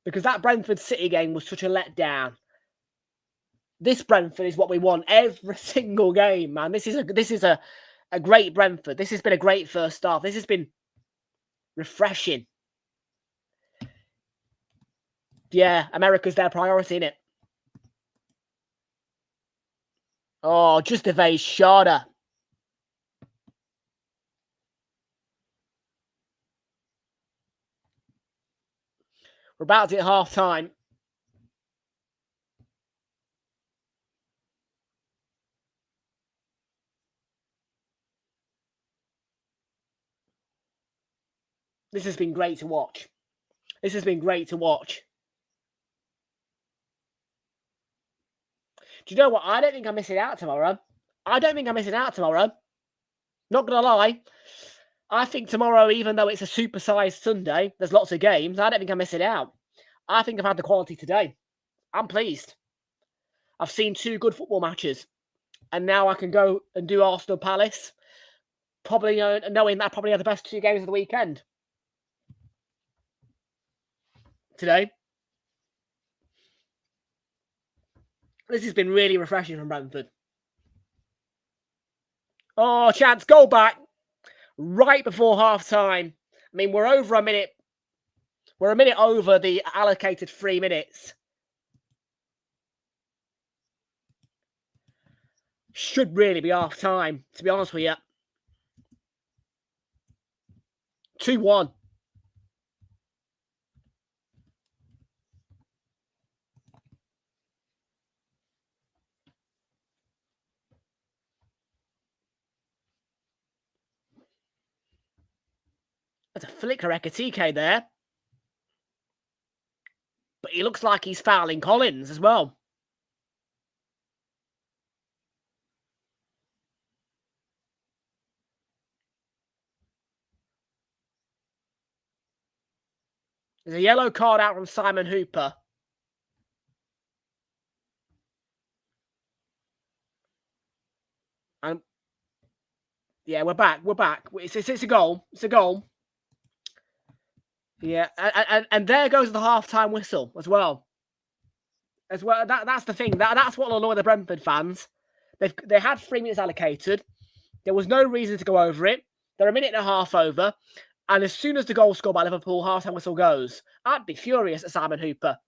Because that Brentford City game was such a letdown. This Brentford is what we want every single game, man. This is a great Brentford. This has been a great first half. This has been refreshing. Yeah, America's their priority, innit? Oh, just evade Schade. We're about to hit half time. This has been great to watch. This has been great to watch. Do you know what? I don't think I'm missing out tomorrow. Not going to lie. I think tomorrow, even though it's a supersized Sunday, there's lots of games, I don't think I'm missing out. I think I've had the quality today. I'm pleased. I've seen 2 good football matches. And now I can go and do Arsenal Palace. Probably knowing that I probably are the best 2 games of the weekend. Today. This has been really refreshing from Brentford. Oh, chance, goal back. Right before half time. I mean, we're over a minute. We're a minute over the allocated 3 minutes. Should really be half time, to be honest with you. 2-1. There's a flicker Ekatike there. But he looks like he's fouling Collins as well. There's a yellow card out from Simon Hooper. And yeah, we're back. We're back. It's a goal. It's a goal. Yeah, and there goes the half-time whistle as well. That's the thing. That's what will annoy the Brentford fans. They had 3 minutes allocated. There was no reason to go over it. They're a minute and a half over. And as soon as the goal scored by Liverpool, half-time whistle goes. I'd be furious at Simon Hooper.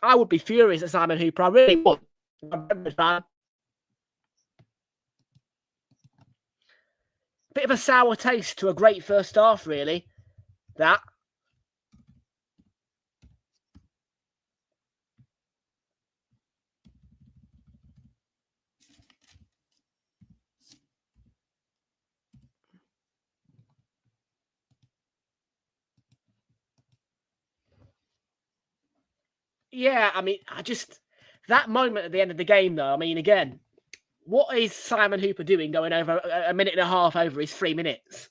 I would be furious at Simon Hooper. I really would. I'm a Brentford fan. Bit of a sour taste to a great first half, really. That. Yeah, I mean, that moment at the end of the game, though, I mean, again, what is Simon Hooper doing going over a minute and a half over his 3 minutes?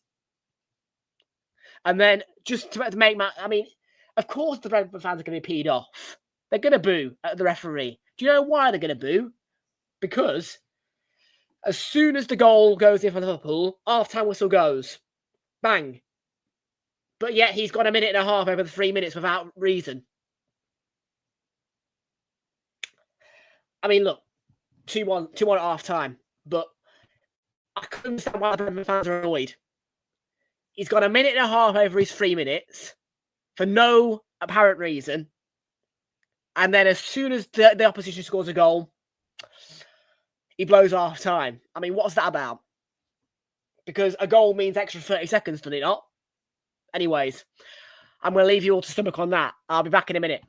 And then just to make I mean, of course the Brentford fans are going to be peed off. They're going to boo at the referee. Do you know why they're going to boo? Because as soon as the goal goes in for Liverpool, half-time whistle goes. Bang. But yet he's got a minute and a half over the 3 minutes without reason. I mean, look, 2-1 at half-time. But I couldn't understand why the Brentford fans are annoyed. He's got a minute and a half over his 3 minutes for no apparent reason. And then as soon as the opposition scores a goal, he blows half time. I mean, what's that about? Because a goal means extra 30 seconds, doesn't it not? Anyways, I'm going to leave you all to stomach on that. I'll be back in a minute.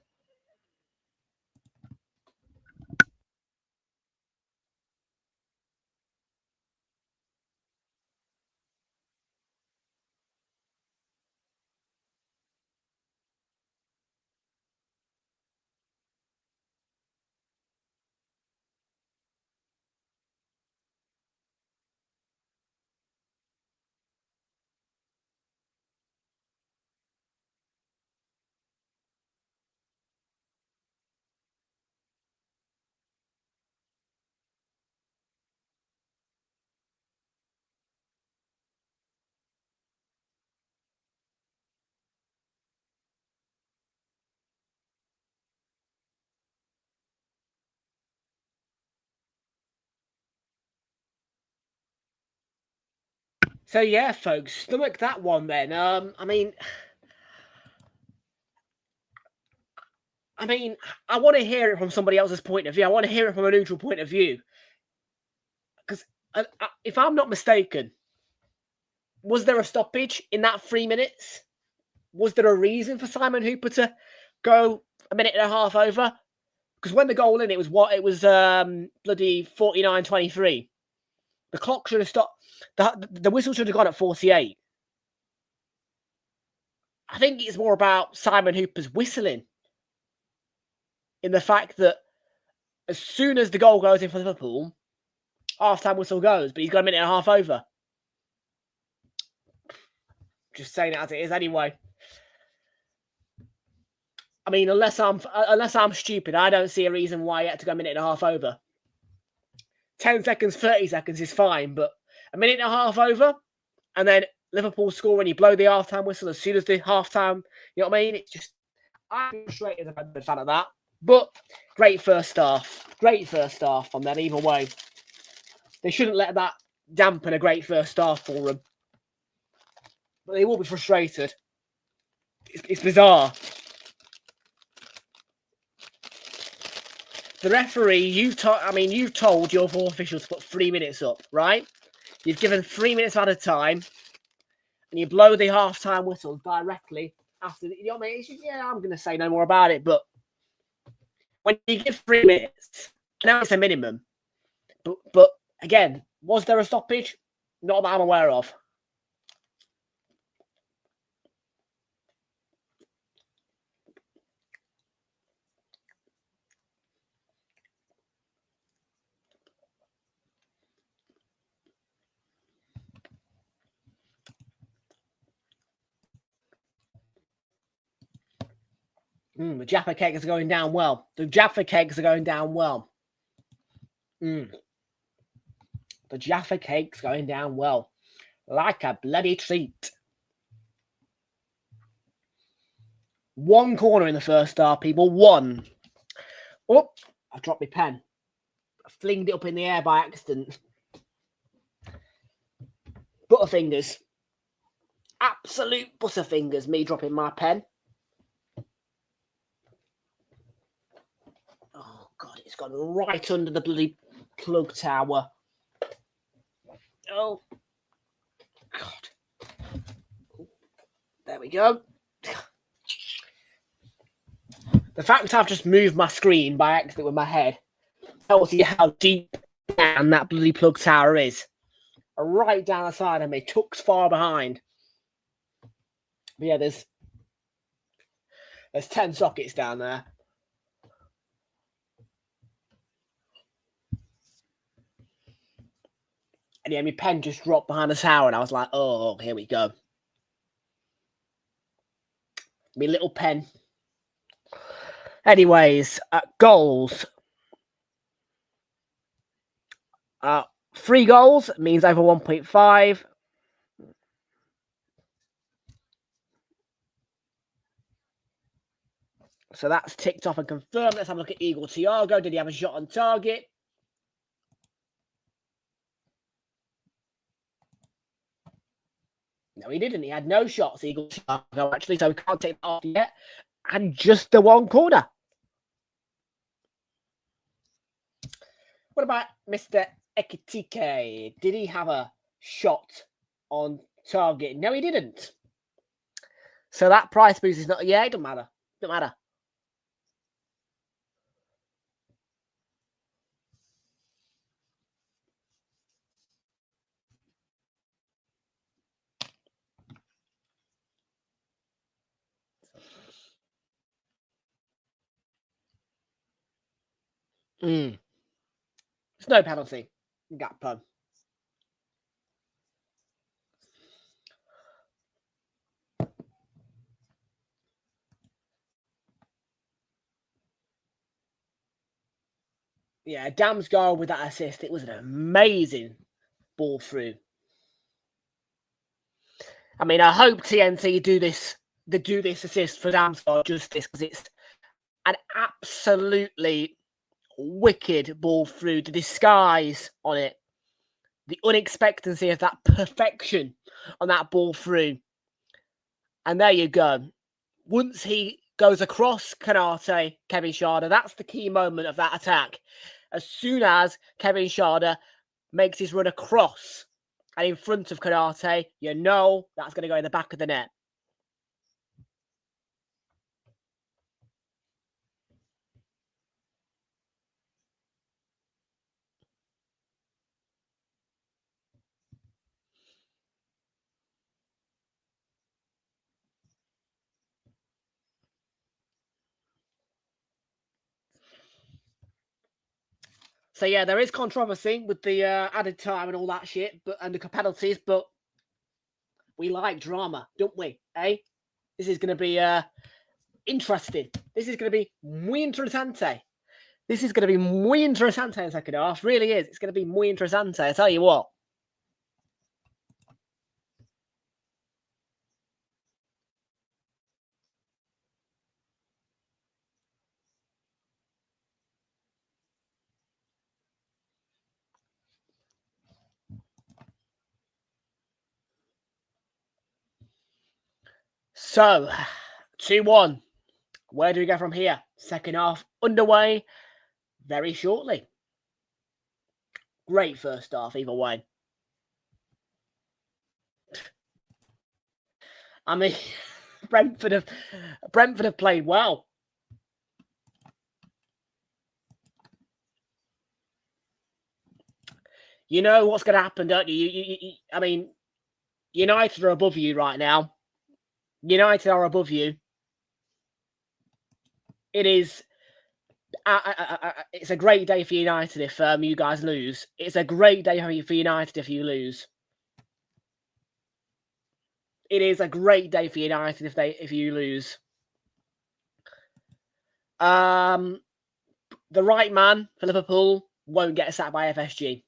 So yeah, folks, stomach that one then. I mean, I want to hear it from somebody else's point of view. I want to hear it from a neutral point of view. Because if I'm not mistaken, was there a stoppage in that 3 minutes? Was there a reason for Simon Hooper to go a minute and a half over? Because when the goal in, it was bloody 49-23. The clock should have stopped. The whistle should have gone at 48. I think it's more about Simon Hooper's whistling. In the fact that as soon as the goal goes in for Liverpool, half-time whistle goes, but he's got a minute and a half over. Just saying it as it is anyway. I mean, unless I'm stupid, I don't see a reason why he had to go a minute and a half over. 10 seconds, 30 seconds is fine, but a minute and a half over, and then Liverpool score and you blow the half-time whistle as soon as the half-time, you know what I mean? It's just, I'm frustrated as a fan of that. But great first half. Great first half from them either way. They shouldn't let that dampen a great first half for them. But they will be frustrated. It's bizarre. The referee, you've told your 4 officials to put 3 minutes up, right? You've given 3 minutes at a time, and you blow the half-time whistle directly after. You know what I mean? I'm going to say no more about it, but when you give 3 minutes, I know it's a minimum, but again, was there a stoppage? Not that I'm aware of. The Jaffa cakes are going down well. The Jaffa cakes are going down well. The Jaffa cakes going down well. Like a bloody treat. One corner in the first half, people. One. Oh, I dropped my pen. I flinged it up in the air by accident. Butterfingers. Absolute butterfingers, me dropping my pen. Oh, God, it's gone right under the bloody plug tower. Oh, God. There we go. The fact I've just moved my screen by accident with my head tells you how deep down that bloody plug tower is. Right down the side of me, tucked far behind. But yeah, there's 10 sockets down there. And yeah, my pen just dropped behind the tower, and I was like, oh, here we go. My little pen. Anyways, goals. 3 goals means over 1.5. So that's ticked off and confirmed. Let's have a look at Eagle Thiago. Did he have a shot on target? No, he didn't. He had no shots, Eagle Thiago, actually, so we can't take that off yet. And just the one corner. What about Mr. Ekitike? Did he have a shot on target? No, he didn't. So that price boost is not... Yeah, it doesn't matter. Doesn't matter. There's no penalty. Gakpo. Yeah, Dam's goal with that assist. It was an amazing ball through. I mean, I hope TNT do this assist for Dam's goal justice, because it's an absolutely wicked ball through. The disguise on it, the unexpectancy of that perfection on that ball through. And there you go. Once he goes across Kanate, Kevin Schade, that's the key moment of that attack. As soon as Kevin Schade makes his run across and in front of Kanate, you know that's going to go in the back of the net. So yeah, there is controversy with the added time and all that shit, and the penalties, but we like drama, don't we? Eh? This is going to be interesting. This is going to be muy interesante. This is going to be muy interesante in the second half. Really is. It's going to be muy interesante. I tell you what. So, 2-1. Where do we go from here? Second half underway very shortly. Great first half, either way. I mean, Brentford have played well. You know what's going to happen, don't you? I mean, United are above you right now. United are above you. It is. It's a great day for United if you guys lose. It's a great day for United if you lose. It is a great day for United if you lose. The right man for Liverpool won't get sacked by FSG.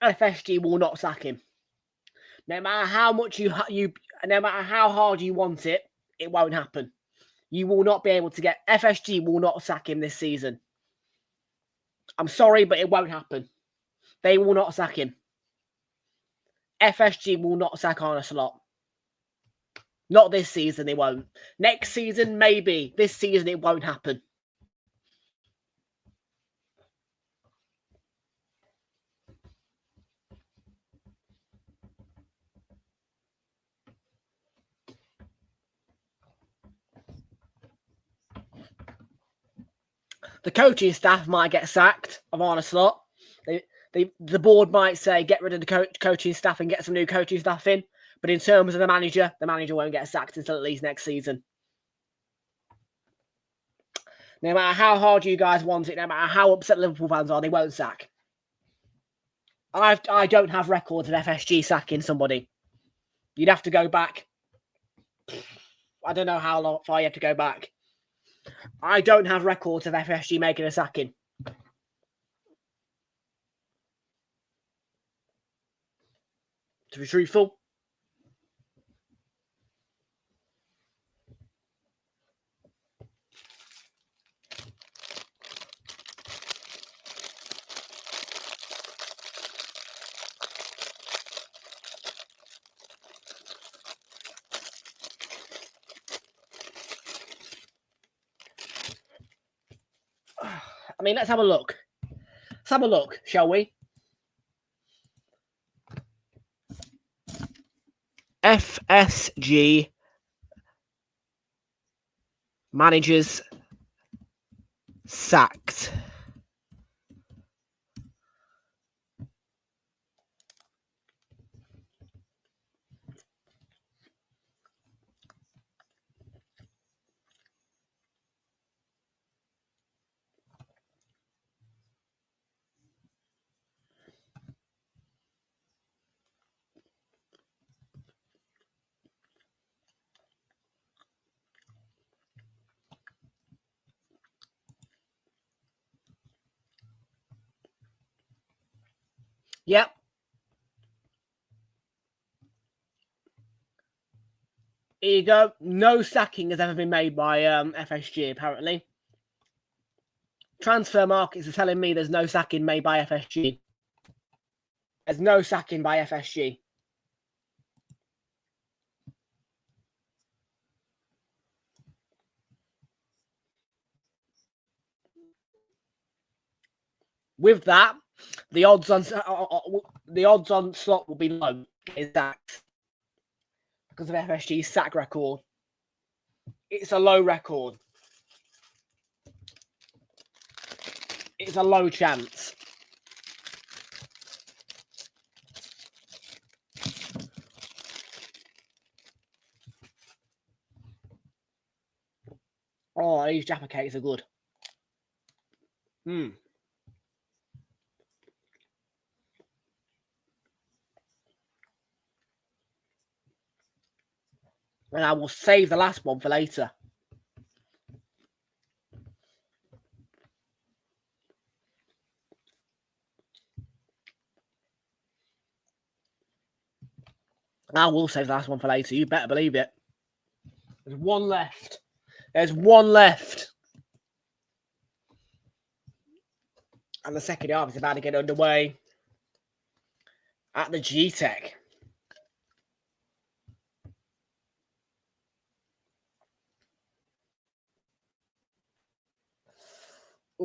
FSG will not sack him. No matter how much no matter how hard you want it, it won't happen. You will not be able to get FSG will not sack him this season. I'm sorry, but it won't happen. They will not sack him. FSG will not sack Arne Slot. Not this season, it won't. Next season, maybe. This season, it won't happen. The coaching staff might get sacked of Arne Slot. The board might say, get rid of the coaching staff and get some new coaching staff in. But in terms of the manager won't get sacked until at least next season. No matter how hard you guys want it, no matter how upset Liverpool fans are, they won't sack. I don't have records of FSG sacking somebody. You'd have to go back. I don't know how far you have to go back. I don't have records of FSG making a sacking. To be truthful. I mean, let's have a look. Let's have a look, shall we? FSG managers sacked. Yep. Here you go. No sacking has ever been made by FSG, apparently. Transfer markets are telling me there's no sacking made by FSG. There's no sacking by FSG. With that, the odds on Slot will be low. Is that because of FSG's sack record? It's a low record. It's a low chance. Oh, these Jaffa cakes are good. And I will save the last one for later. I will save the last one for later. You better believe it. There's one left. There's one left. And the second half is about to get underway at the G-Tech.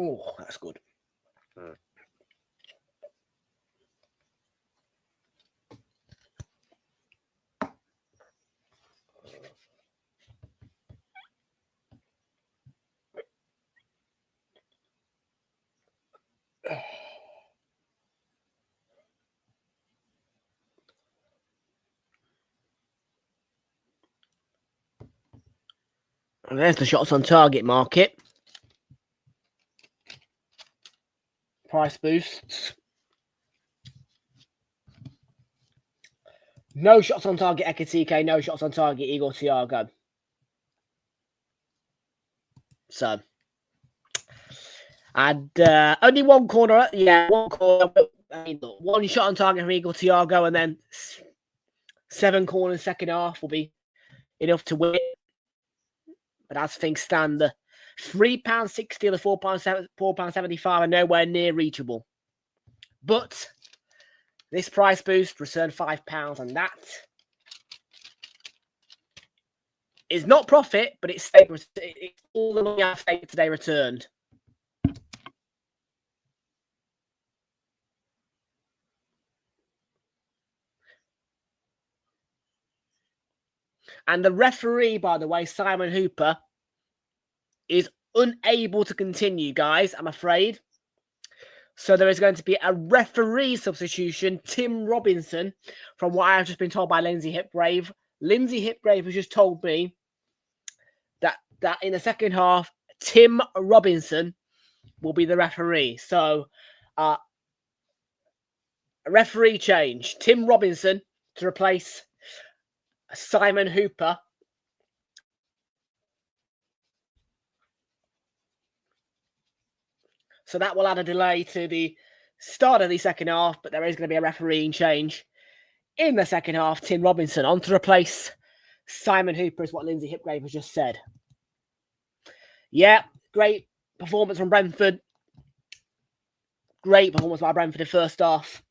Oh, that's good. And there's the shots on target market. Price boosts. No shots on target, Ekatike. No shots on target, Igor Thiago. So, and only one corner. Yeah, one corner. I mean, look, one shot on target from Igor Thiago, and then 7 corners second half will be enough to win. But as things stand, the £3.60 or the £4.75 are nowhere near reachable. But this price boost returned £5, and that is not profit, but it's all the money I've saved today returned. And the referee, by the way, Simon Hooper, is unable to continue, guys, I'm afraid. So there is going to be a referee substitution, Tim Robinson, from what I've just been told by Lindsay Hipgrave. Lindsay Hipgrave has just told me that in the second half, Tim Robinson will be the referee. So a referee change. Tim Robinson to replace Simon Hooper. So that will add a delay to the start of the second half, but there is going to be a refereeing change in the second half. Tim Robinson on to replace Simon Hooper is what Lindsay Hipgrave has just said. Yeah, great performance from Brentford. Great performance by Brentford in first half.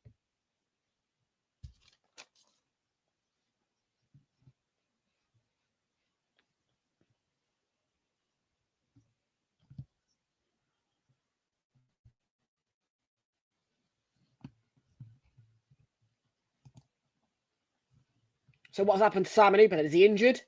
So what's happened to Simon Hooper? Is he injured?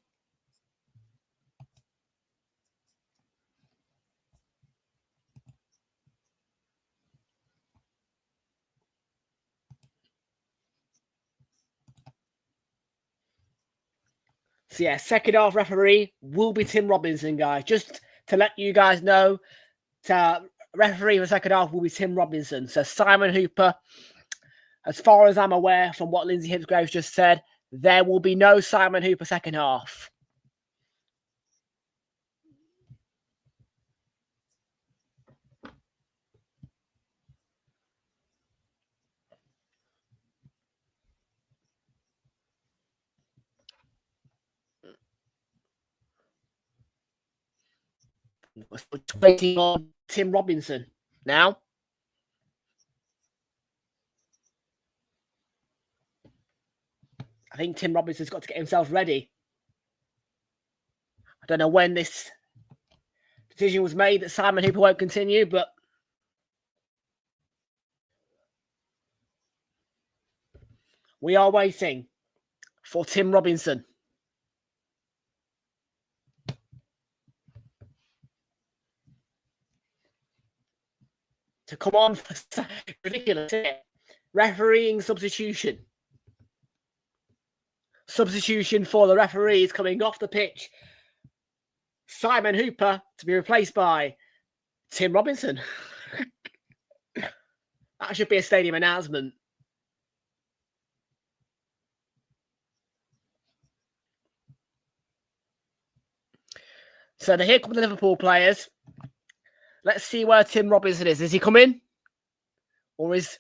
So yeah, second half referee will be Tim Robinson, guys. Just to let you guys know, referee for the second half will be Tim Robinson. So Simon Hooper, as far as I'm aware from what Lindsay Hipgrave just said, there will be no Simon Hooper second half. Waiting on Tim Robinson now. I think Tim Robinson's got to get himself ready. I don't know when this decision was made that Simon Hooper won't continue, but we are waiting for Tim Robinson to come on for ridiculous. Refereeing substitution. Substitution for the referees coming off the pitch. Simon Hooper to be replaced by Tim Robinson. That should be a stadium announcement. So here come the Liverpool players. Let's see where Tim Robinson is. Is he coming? Or is...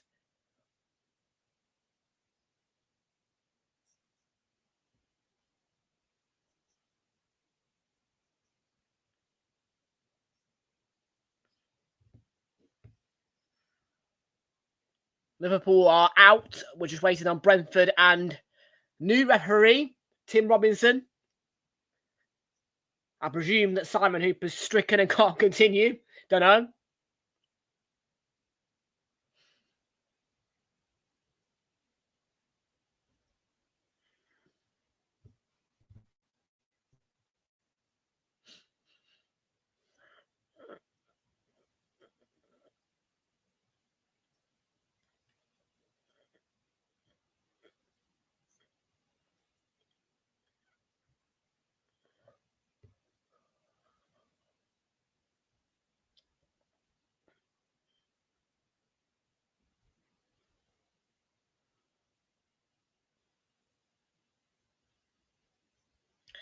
Liverpool are out. We're just waiting on Brentford and new referee, Tim Robinson. I presume that Simon Hooper's stricken and can't continue. Don't know.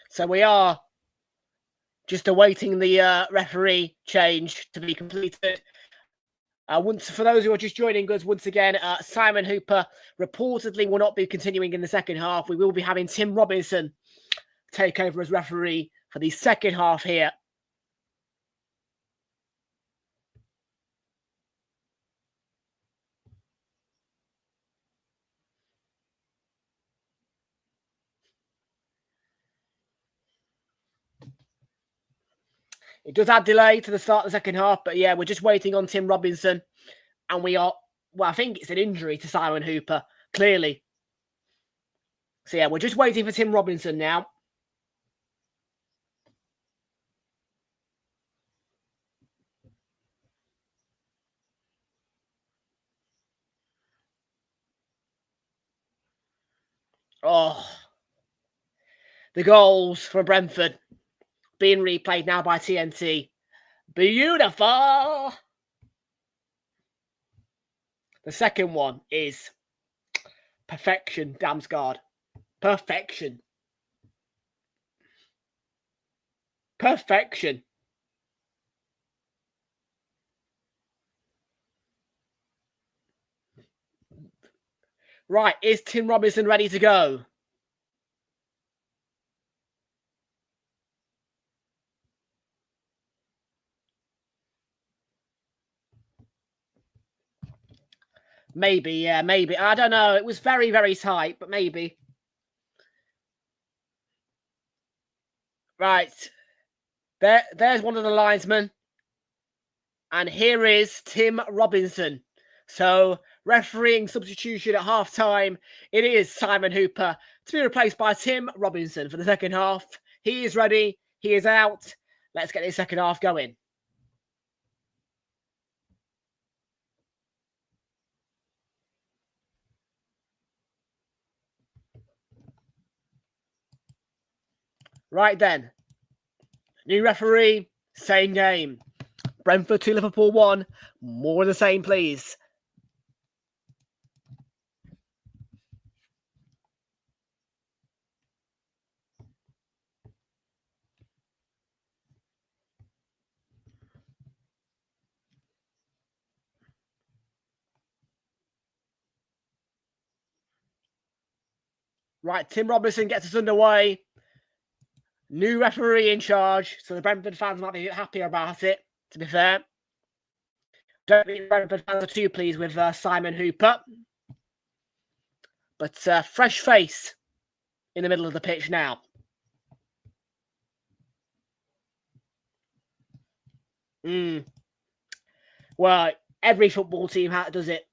So we are just awaiting the referee change to be completed. For those who are just joining us, once again, Simon Hooper reportedly will not be continuing in the second half. We will be having Tim Robinson take over as referee for the second half here. It does add delay to the start of the second half, but yeah, we're just waiting on Tim Robinson. And we are, well, I think it's an injury to Simon Hooper, clearly. So yeah, we're just waiting for Tim Robinson now. Oh, the goals from Brentford being replayed now by TNT. Beautiful. The second one is perfection, Damsgaard. Perfection. Perfection. Right, is Tim Robinson ready to go? Maybe, yeah, maybe. I don't know. It was very, very tight, but maybe. Right. There's one of the linesmen. And here is Tim Robinson. So, refereeing substitution at half-time. It is Simon Hooper to be replaced by Tim Robinson for the second half. He is ready. He is out. Let's get this second half going. Right then. New referee, same game. Brentford 2, Liverpool 1. More of the same, please. Right, Tim Robinson gets us underway. New referee in charge, so the Brentford fans might be happier about it, to be fair. Don't think Brentford fans are too pleased with Simon Hooper. But fresh face in the middle of the pitch now. Well, every football team does it.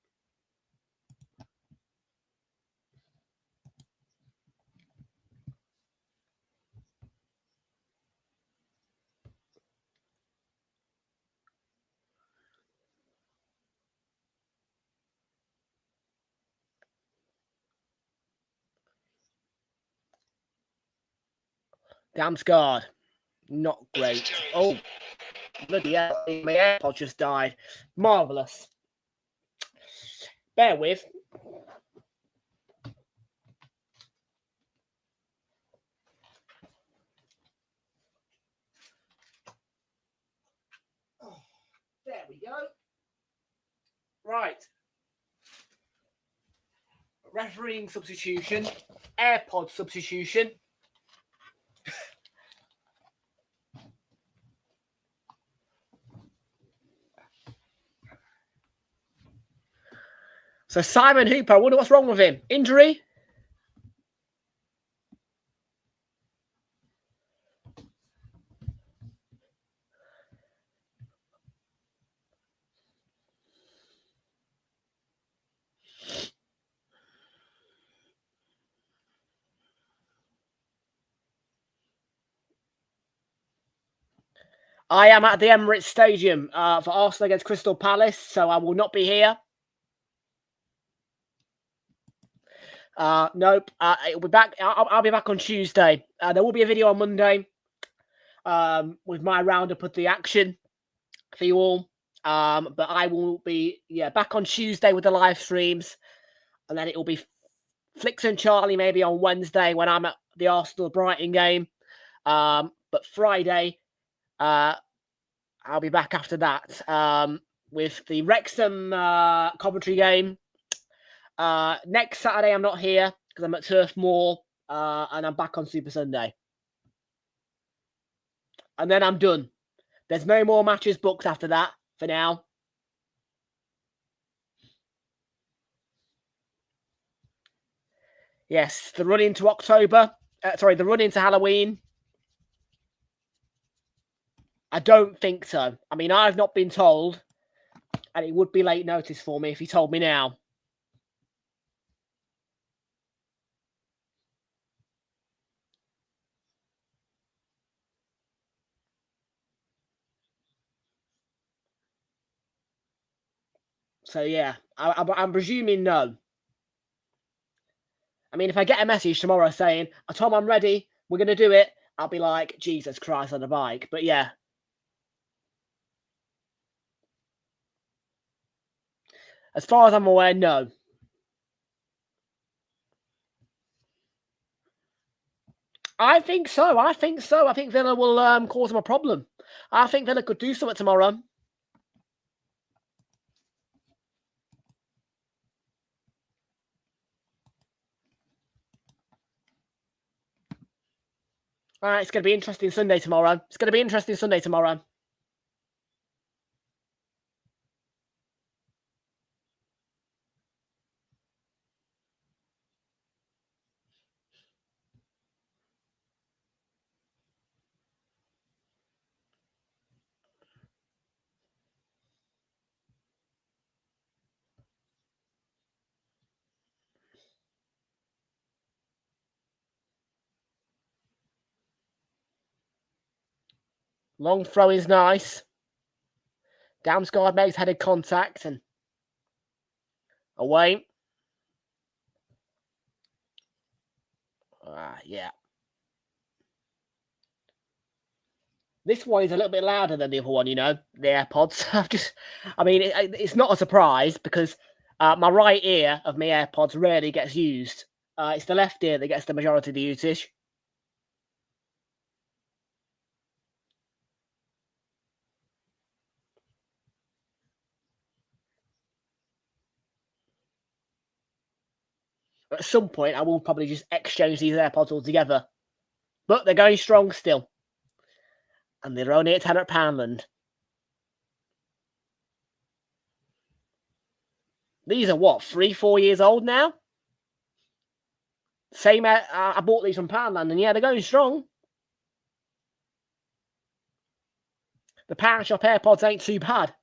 Damsgaard. Not great. Oh, bloody hell. My AirPod just died. Marvellous. Bear with. Oh, there we go. Right. Refereeing substitution. AirPod substitution. So Simon Hooper, I wonder what's wrong with him. Injury? I am at the Emirates Stadium for Arsenal against Crystal Palace, so I will not be here. Nope. It'll be back. I'll be back on Tuesday. There will be a video on Monday with my roundup of the action for you all. But I will be back on Tuesday with the live streams, and then it will be Flicks and Charlie maybe on Wednesday when I'm at the Arsenal Brighton game. But Friday, I'll be back after that with the Wrexham Coventry game. Next Saturday, I'm not here because I'm at Turf Moor, and I'm back on Super Sunday. And then I'm done. There's no more matches booked after that for now. Yes, the run into October. The run into Halloween. I don't think so. I mean, I've not been told, and it would be late notice for me if he told me now. So, yeah, I'm presuming no. I mean, if I get a message tomorrow saying, Tom, I'm ready, we're going to do it, I'll be like, Jesus Christ on a bike. But, yeah. As far as I'm aware, no. I think so. I think Villa will cause them a problem. I think Villa could do something tomorrow. All right, it's going to be interesting Sunday tomorrow. Long throw is nice. Damsgaard makes headed contact and away. Yeah. This one is a little bit louder than the other one, the AirPods. It's not a surprise because my right ear of my AirPods rarely gets used. It's the left ear that gets the majority of the usage. At some point, I will probably just exchange these AirPods altogether. But they're going strong still. And they're only at £10 at Poundland. These are what, 3-4 years old now? Same, I bought these from Poundland, and yeah, they're going strong. The Pound Shop AirPods ain't too bad.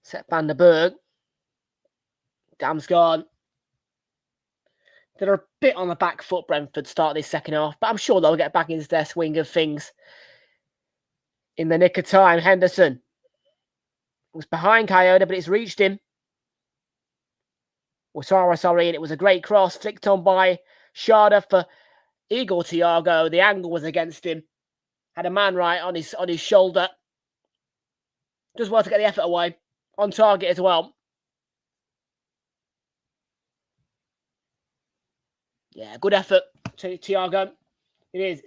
Set Van der Berg. Damsgaard. They're a bit on the back foot, Brentford, start this second half, but I'm sure they'll get back into their swing of things in the nick of time. Henderson was behind Coyote, but it's reached him. Sorry, and it was a great cross flicked on by Sharda for Igor Thiago. The angle was against him. Had a man right on his shoulder. Does well to get the effort away. On target as well. Yeah, good effort to Thiago. It is.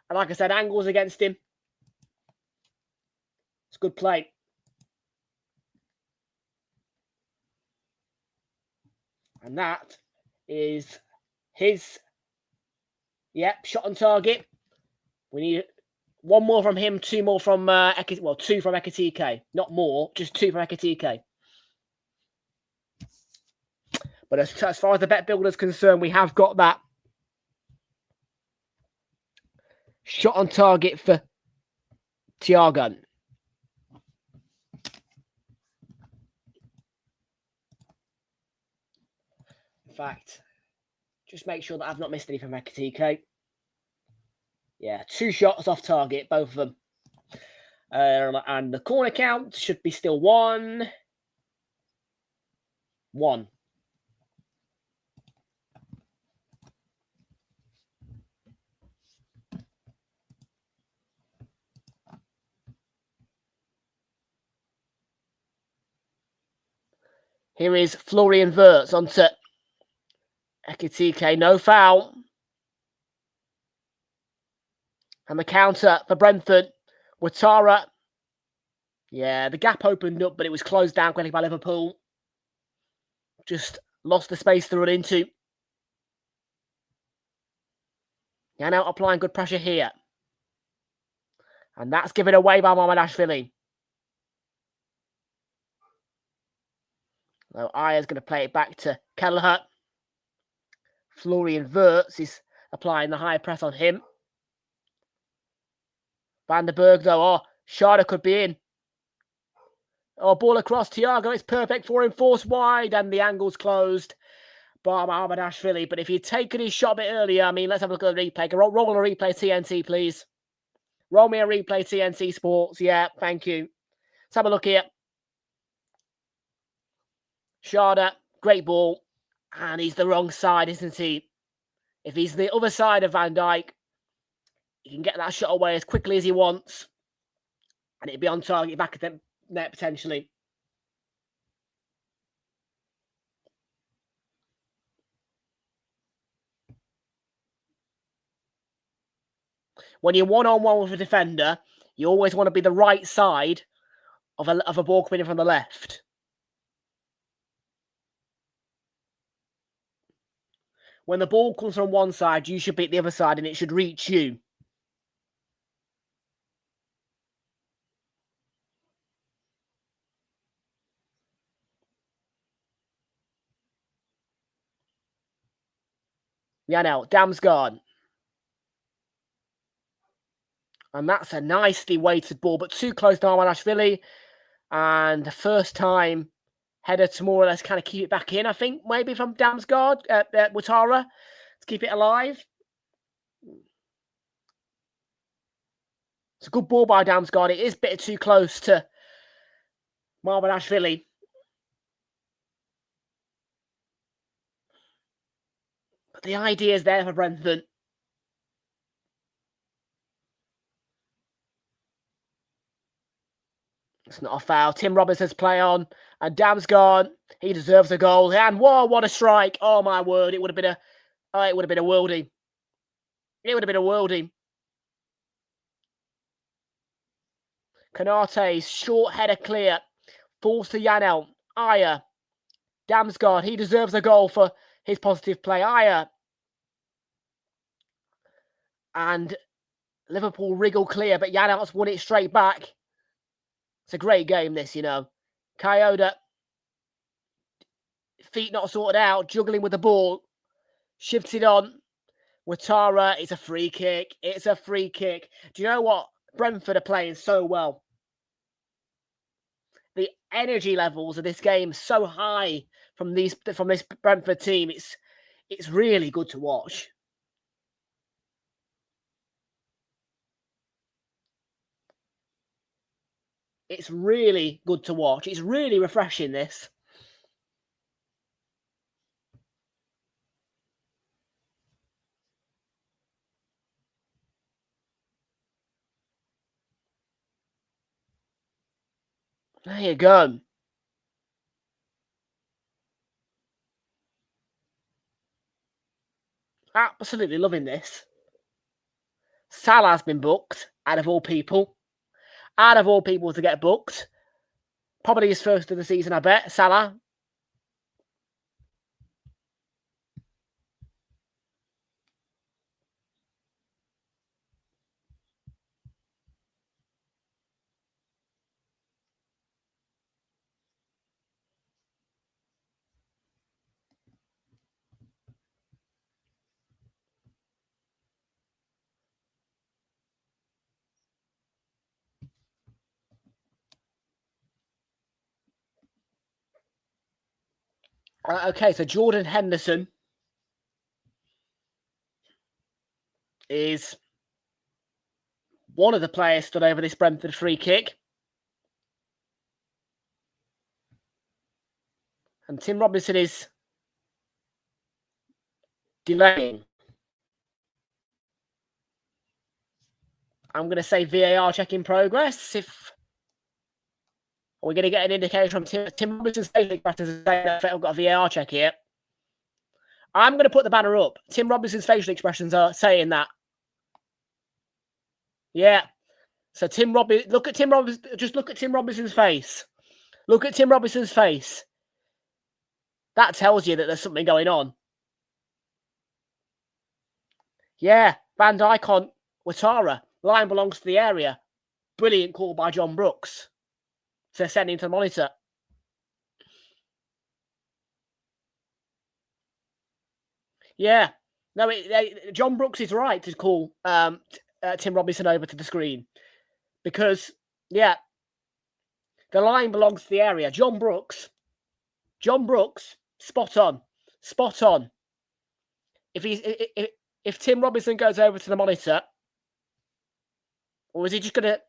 And like I said, angles against him. It's good play. And that is his, shot on target. We need one more from him, two more from two from Ekitike. Not more, just two from Ekitike. But as far as the bet builder is concerned, we have got that shot on target for Thiago. In fact, just make sure that I've not missed any from Ekitike. Yeah, 2 shots off target, both of them. And the corner count should be still 1. In Here is Florian Wirtz onto Ekitike. No foul. And the counter for Brentford. Ouattara. Yeah, the gap opened up, but it was closed down quickly by Liverpool. Just lost the space to run into. Yeah, now applying good pressure here. And that's given away by Mamardashvili. So Aya's going to play it back to Kelleher. Florian Wirtz is applying the high press on him. Van der Berg, though. Oh, Sharda could be in. Oh, ball across Thiago. It's perfect for him. Force wide, and the angle's closed by Mamardashvili. But if he'd taken his shot a bit earlier, I mean, let's have a look at the replay. Roll a replay, TNT, please. Roll me a replay, TNT Sports. Yeah, thank you. Let's have a look here. Sharda, great ball. And he's the wrong side, isn't he? If he's the other side of Van Dijk, he can get that shot away as quickly as he wants. And it'd be on target back at the net, potentially. When you're one-on-one with a defender, you always want to be the right side of a ball coming in from the left. When the ball comes from one side, you should be at the other side and it should reach you. Yeah, now, Damsgaard. And that's a nicely weighted ball, but too close to Mamardashvili. And the first time header to more or less kind of keep it back in, I think, maybe from Damsgaard, Ouattara, to keep it alive. It's a good ball by Damsgaard. It is a bit too close to Mamardashvili. But the idea is there for Brentford. It's not a foul. Tim Robinson's play on. And Damsgaard, he deserves a goal. And whoa, what a strike. Oh my word. It would have been a worldie. It would have been a worldie. Canate's short header clear. Falls to Janel. Aya. Damsgaard, he deserves a goal for his positive play. Aya. And Liverpool wriggle clear, but Janel's won it straight back. It's a great game, this, you know. Kyoda, feet not sorted out, juggling with the ball. Shifts it on. Ouattara, it's a free kick. It's a free kick. Do you know what? Brentford are playing so well. The energy levels of this game so high from this Brentford team. It's really good to watch. It's really good to watch. It's really refreshing, this. There you go. Absolutely loving this. Salah's been booked, out of all people. Out of all people to get booked. Probably his first of the season, I bet. Salah. Okay, so Jordan Henderson is one of the players stood over this Brentford free kick. And Tim Robinson is delaying. I'm going to say VAR check in progress. If We're going to get an indication from Tim Robinson's facial expressions saying that I've got a VAR check here. I'm going to put the banner up. Tim Robinson's facial expressions are saying that. Yeah. So look at Tim Robinson. Just look at Tim Robinson's face. Look at Tim Robinson's face. That tells you that there's something going on. Yeah, Van Dijk on Ouattara. Line belongs to the area. Brilliant call by John Brooks to send him to the monitor. Yeah. No, John Brooks is right to call Tim Robinson over to the screen. Because, yeah, the line belongs to the area. John Brooks, spot on. Spot on. If Tim Robinson goes over to the monitor, or is he just going to...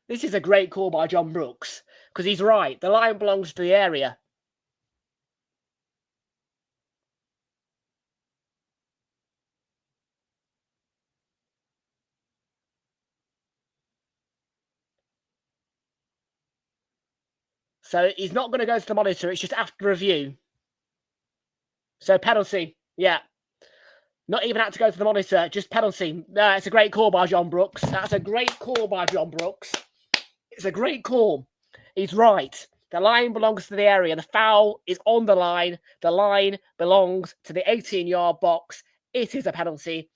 This is a great call by John Brooks, because he's right. The line belongs to the area. So he's not going to go to the monitor. It's just after review. So penalty. Yeah. Not even had to go to the monitor. Just penalty. No, it's a great call by John Brooks. That's a great call by John Brooks. It's a great call. He's right. The line belongs to the area. The foul is on the line. The line belongs to the 18-yard box. It is a penalty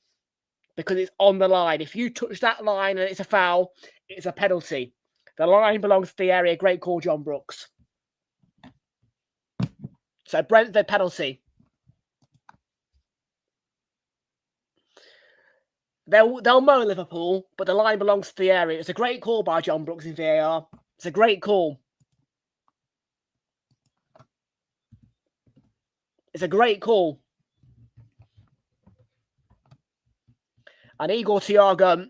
because it's on the line. If you touch that line and it's a foul, it's a penalty. The line belongs to the area. Great call, John Brooks. So Brentford penalty. They'll mow Liverpool, but the line belongs to the area. It's a great call by John Brooks in VAR. It's a great call. It's a great call. And Igor Thiago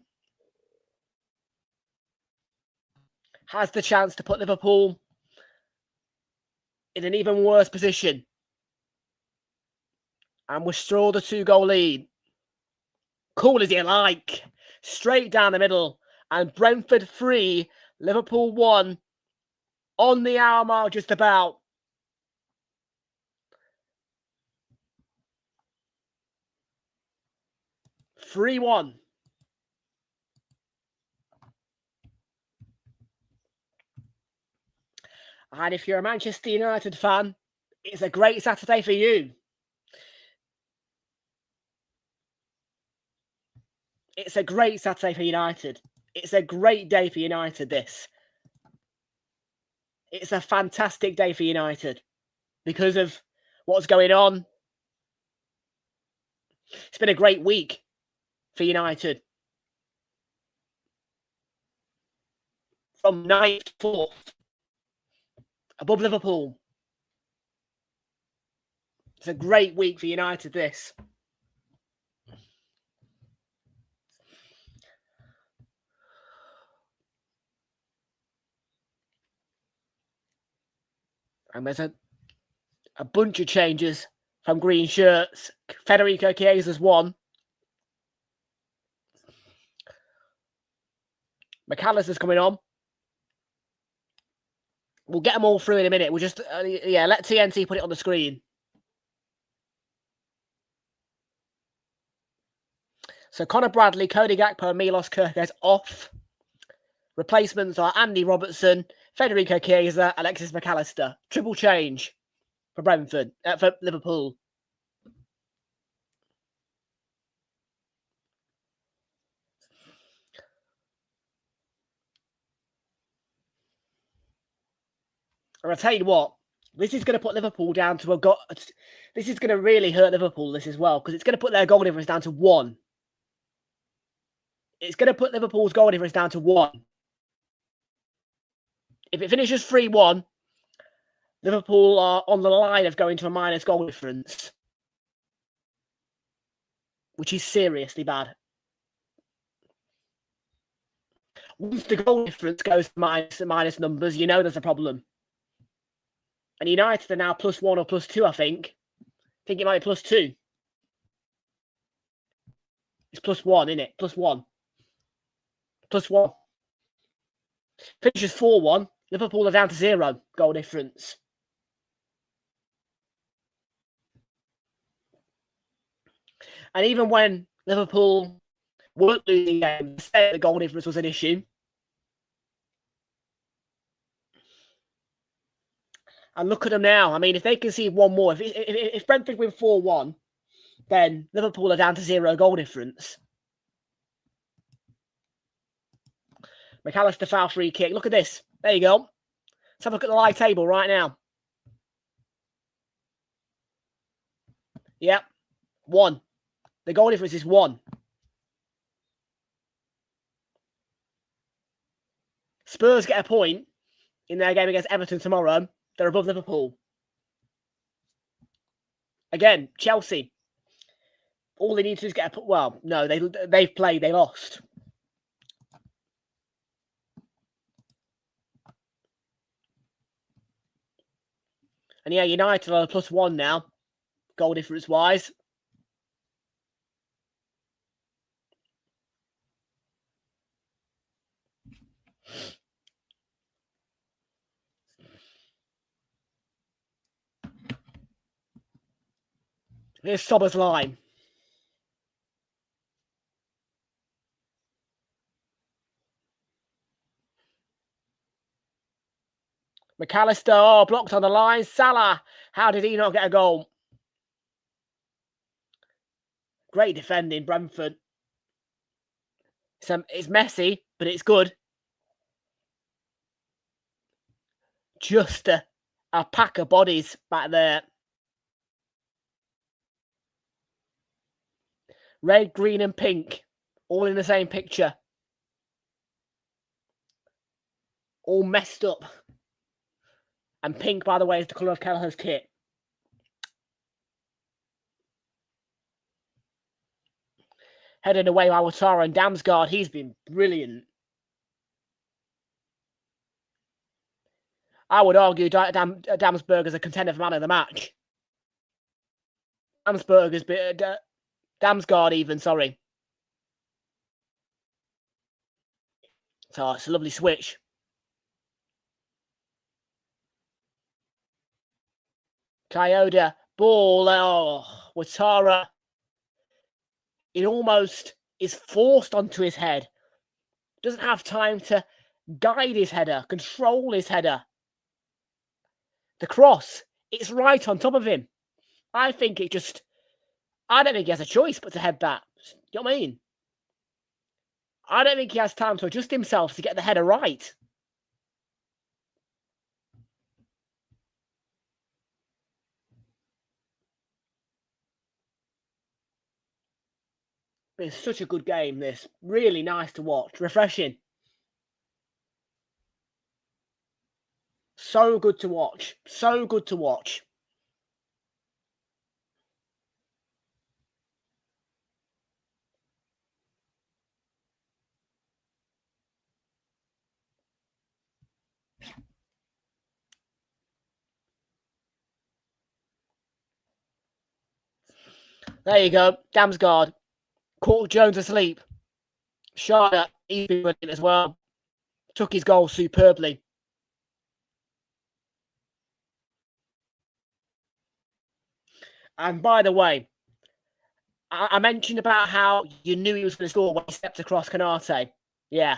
has the chance to put Liverpool in an even worse position and withdraw the 2-goal lead. Cool as you like. Straight down the middle. And Brentford 3, Liverpool 1. On the hour mark just about. Three 3-1. And if you're a Manchester United fan, it's a great Saturday for you. It's a great Saturday for United. It's a great day for United, this. It's a fantastic day for United because of what's going on. It's been a great week for United. From 9th to 4th. Above Liverpool. It's a great week for United, this. And there's a bunch of changes from green shirts. Federico Chiesa's one. McAllister's coming on. We'll get them all through in a minute. We'll just, let TNT put it on the screen. So Connor Bradley, Cody Gakpo and Milos Kerkez off. Replacements are Andy Robertson, Federico Chiesa, Alexis McAllister. Triple change for Brentford, for Liverpool. And I'll tell you what, this is going to put Liverpool down to this is going to really hurt Liverpool, this as well, because it's going to put their goal difference down to 1. It's going to put Liverpool's goal difference down to 1. If it finishes 3-1, Liverpool are on the line of going to a minus goal difference, which is seriously bad. Once the goal difference goes to minus numbers, you know there's a problem. And United are now +1 or +2, I think. I think it might be +2. It's +1, isn't it? +1. +1. Finishes 4-1. Liverpool are down to 0 goal difference. And even when Liverpool weren't losing games, the goal difference was an issue. And look at them now. I mean, if they concede one more, if Brentford win 4-1, then Liverpool are down to 0 goal difference. McAllister foul free kick. Look at this. There you go. Let's have a look at the live table right now. Yep. 1. The goal difference is 1. Spurs get a point in their game against Everton tomorrow. They're above Liverpool. Again, Chelsea. All they need to do is get a... Well, no, they've played. They lost. And yeah, United are +1 now, goal difference-wise. Here's Sober's line. McAllister, blocked on the line. Salah, how did he not get a goal? Great defending, Brentford. It's messy, but it's good. Just a pack of bodies back there. Red, green and pink, all in the same picture. All messed up. And pink, by the way, is the colour of Kelleher's kit. Headed away by Ouattara and Damsgaard. He's been brilliant. I would argue Damsgaard is a contender for man of the match. Damsgaard even, sorry. So it's a lovely switch. Coyote, ball, Ouattara. It almost is forced onto his head. Doesn't have time to guide his header, control his header. The cross, it's right on top of him. I don't think he has a choice but to head that. You know what I mean? I don't think he has time to adjust himself to get the header right. It's such a good game, this. Really nice to watch. Refreshing. So good to watch. So good to watch. There you go. Damsgaard. Caught Jones asleep. Sharda, he's been brilliant as well. Took his goal superbly. And by the way, I mentioned about how you knew he was going to score when he stepped across Canate. Yeah.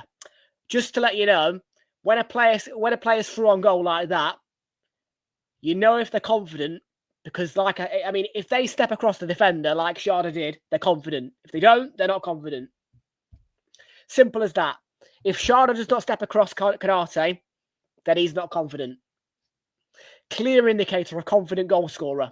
Just to let you know, when a player's through on goal like that, you know if they're confident, because I mean, if they step across the defender like Sharda did, they're confident. If they don't, they're not confident. Simple as that. If Sharda does not step across Canate, then he's not confident. Clear indicator of a confident goal scorer.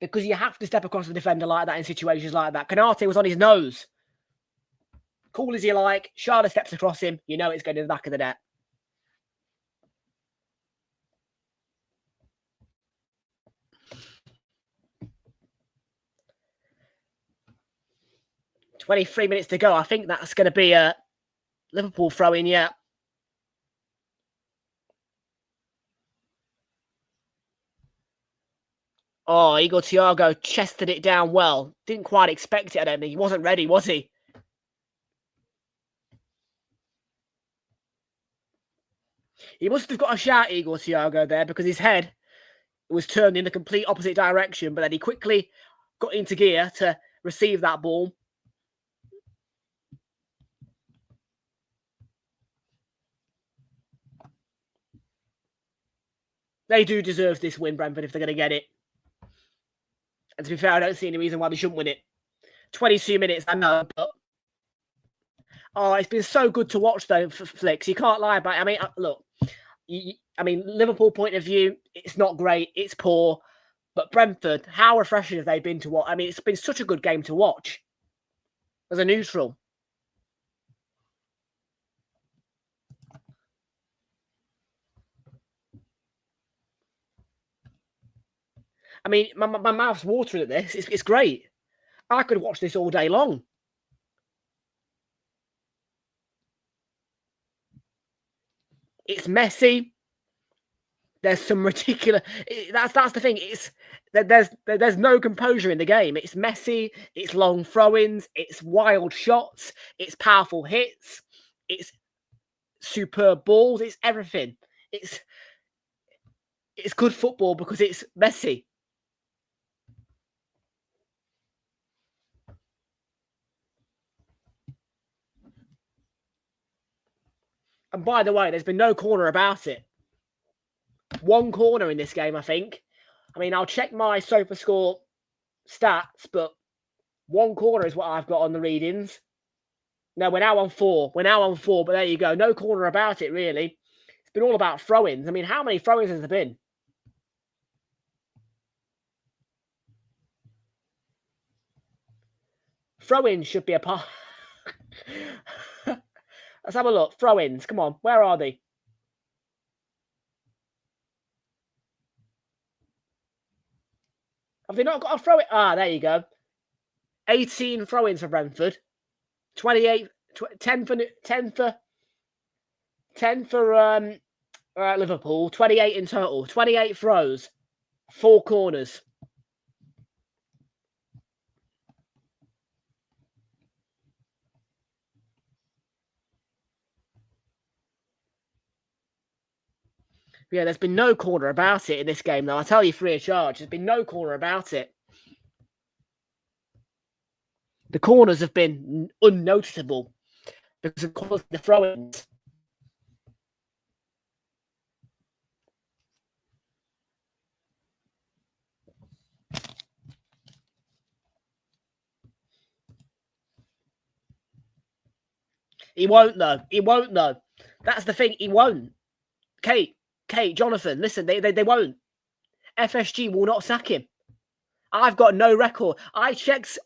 Because you have to step across the defender like that in situations like that. Canate was on his nose. Cool as you like. Sharda steps across him. You know it's going to the back of the net. "23 minutes to go." I think that's going to be a Liverpool throw-in, yeah. Oh, Igor Thiago chested it down well. Didn't quite expect it, I don't think. He wasn't ready, was he? He must have got a shout, Igor Thiago, there, because his head was turned in the complete opposite direction, but then he quickly got into gear to receive that ball. They do deserve this win, Brentford, if they're going to get it. And to be fair, I don't see any reason why they shouldn't win it. 22 minutes, I know, but... Oh, it's been so good to watch, though, Flicks. You can't lie about it. I mean, look, Liverpool point of view, it's not great. It's poor. But Brentford, how refreshing have they been to watch? I mean, it's been such a good game to watch as a neutral. I mean, my mouth's watering at this. It's great. I could watch this all day long. It's messy. There's some ridiculous. That's the thing. There's no composure in the game. It's messy. It's long throw-ins. It's wild shots. It's powerful hits. It's superb balls. It's everything. It's good football because it's messy. And by the way, there's been no corner about it. One corner in this game, I think. I mean, I'll check my SofaScore stats, but one corner is what I've got on the readings. No, we're now on 4. We're now on 4, but there you go. No corner about it, really. It's been all about throw-ins. I mean, how many throw-ins has there been? Throw-ins should be a part. Let's have a look. Throw-ins. Come on. Where are they? Have they not got a throw-in? Ah, there you go. 18 throw-ins for Brentford. 28, 10 for Liverpool. 28 in total. 28 throws. 4 corners. Yeah, there's been no corner about it in this game, though. I'll tell you free of charge. There's been no corner about it. The corners have been unnoticeable because of course the throw-ins. He won't, though. He won't, though. That's the thing. He won't. Kate, Jonathan, listen, they won't. FSG will not sack him. I've got no record. I checked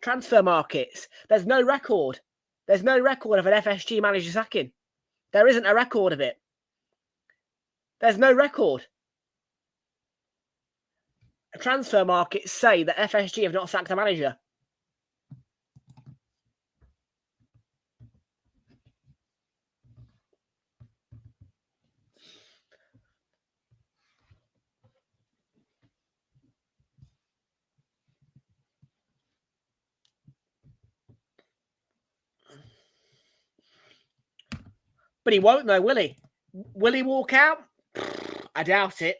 transfer markets. There's no record. There's no record of an FSG manager sacking. There isn't a record of it. There's no record. Transfer markets say that FSG have not sacked a manager. But he won't, though, will he? Will he walk out? I doubt it.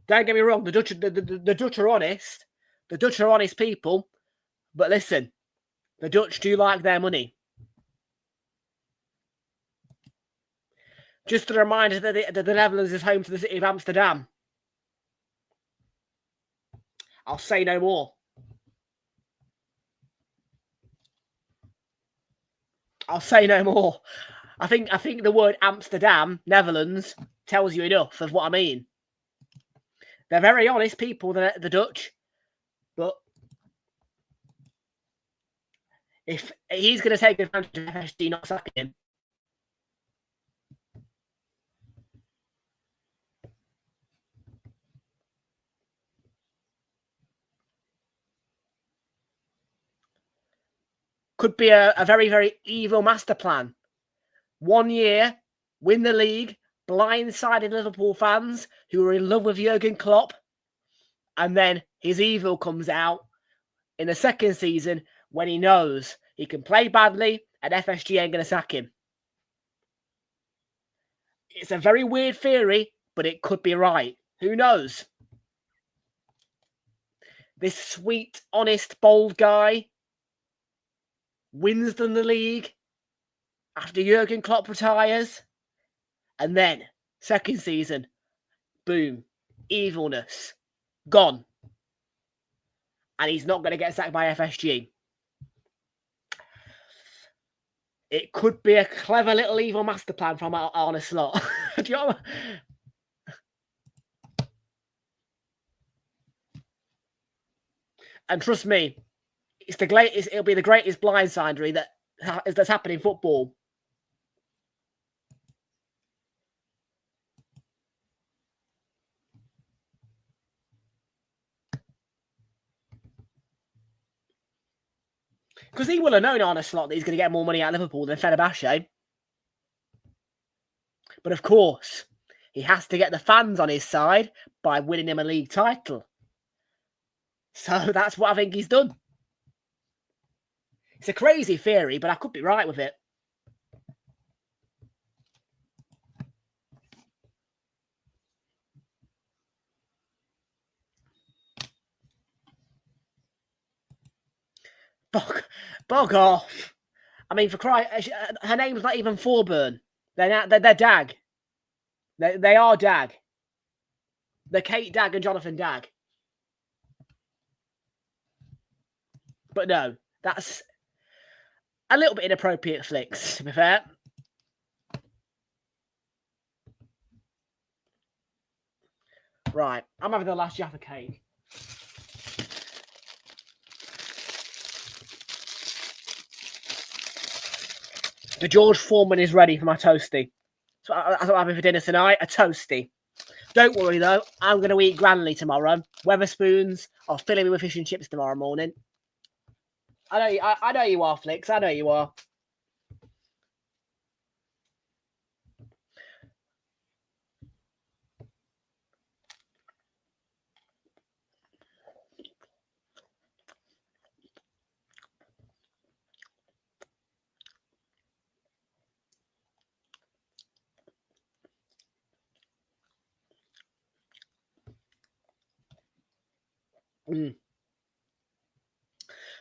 Don't get me wrong. The Dutch are honest. The Dutch are honest people. But listen, the Dutch do like their money. Just a reminder that the Netherlands is home to the city of Amsterdam. I'll say no more. I'll say no more. I think the word Amsterdam, Netherlands, tells you enough of what I mean. They're very honest people, the Dutch. But if he's going to take advantage of FSG not sacking him, could be a very, very evil master plan. 1 year, win the league, blindsided Liverpool fans who are in love with Jurgen Klopp, And then his evil comes out in the second season when he knows he can play badly and FSG ain't going to sack him. It's a very weird theory, but it could be right. Who knows? This sweet, honest, bold guy wins them the league after Jurgen Klopp retires. And then, second season, boom, evilness, gone. And he's not going to get sacked by FSG. It could be a clever little evil master plan from Arne Slot. Do you know? And trust me, it'll be the greatest blindsidery that's happened in football. Because he will have known Arne Slot that he's going to get more money out of Liverpool than Fenerbahce. But of course, he has to get the fans on his side by winning him a league title. So that's what I think he's done. It's a crazy theory, but I could be right with it. Bog off. I mean, for Christ, her name's not even Thorburn. They're Dag. They are Dag. They're Kate Dag and Jonathan Dag. But no, that's a little bit inappropriate flicks, to be fair. Right, I'm having the last Jaffa cake. The George Foreman is ready for my toasty. So that's what I'm having for dinner tonight, a toasty. Don't worry though, I'm going to eat grandly tomorrow. Weatherspoons are filling me with fish and chips tomorrow morning. I know you are, Flicks. I know you are.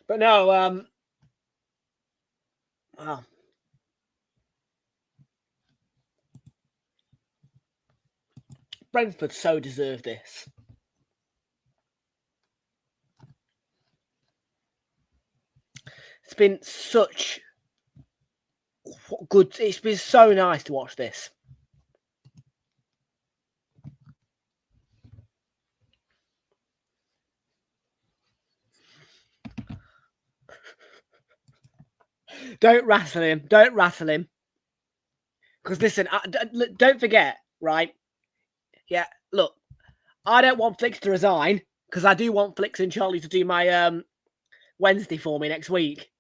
But no, wow. Brentford so deserve this. It's been such good. It's been so nice to watch this. Don't rattle him. Don't rattle him. Because listen, don't forget, right? Yeah, look, I don't want Flicks to resign because I do want Flicks and Charlie to do my Wednesday for me next week.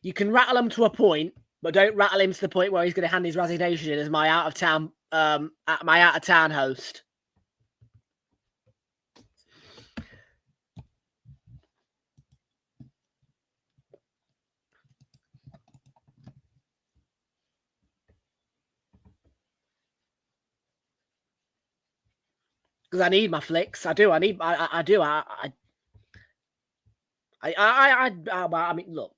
You can rattle him to a point, but don't rattle him to the point where he's going to hand his resignation in as my out of town host. Because I need my Flicks. I do. I do. I mean, look.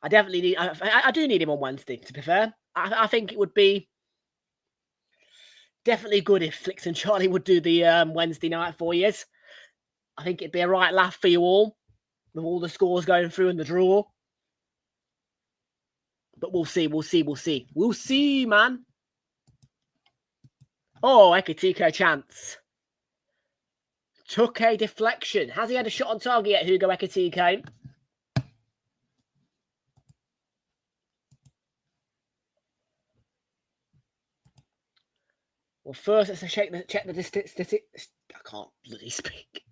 I definitely need. I do need him on Wednesday. To be fair, I think it would be definitely good if Flicks and Charlie would do the Wednesday night for you. I think it'd be a right laugh for you all, with all the scores going through in the draw. But we'll see. We'll see, man. Oh, Ekitiko chance. Took a deflection. Has he had a shot on target yet, Hugo Ekitiko? Well, first, let's check the distance. I can't bloody speak.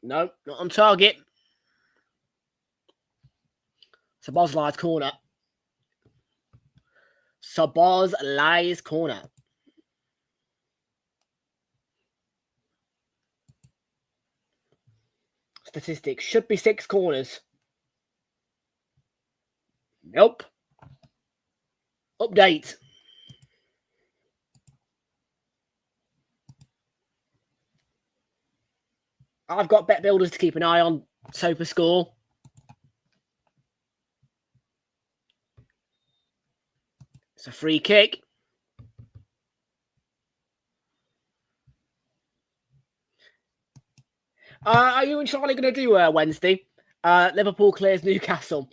No, not on target. Szoboszlai's corner. Szoboszlai's corner. Statistics should be 6 corners. Nope. Update. I've got bet builders to keep an eye on. Soper score. It's a free kick. Are you and Charlie going to do Wednesday? Liverpool clears Newcastle.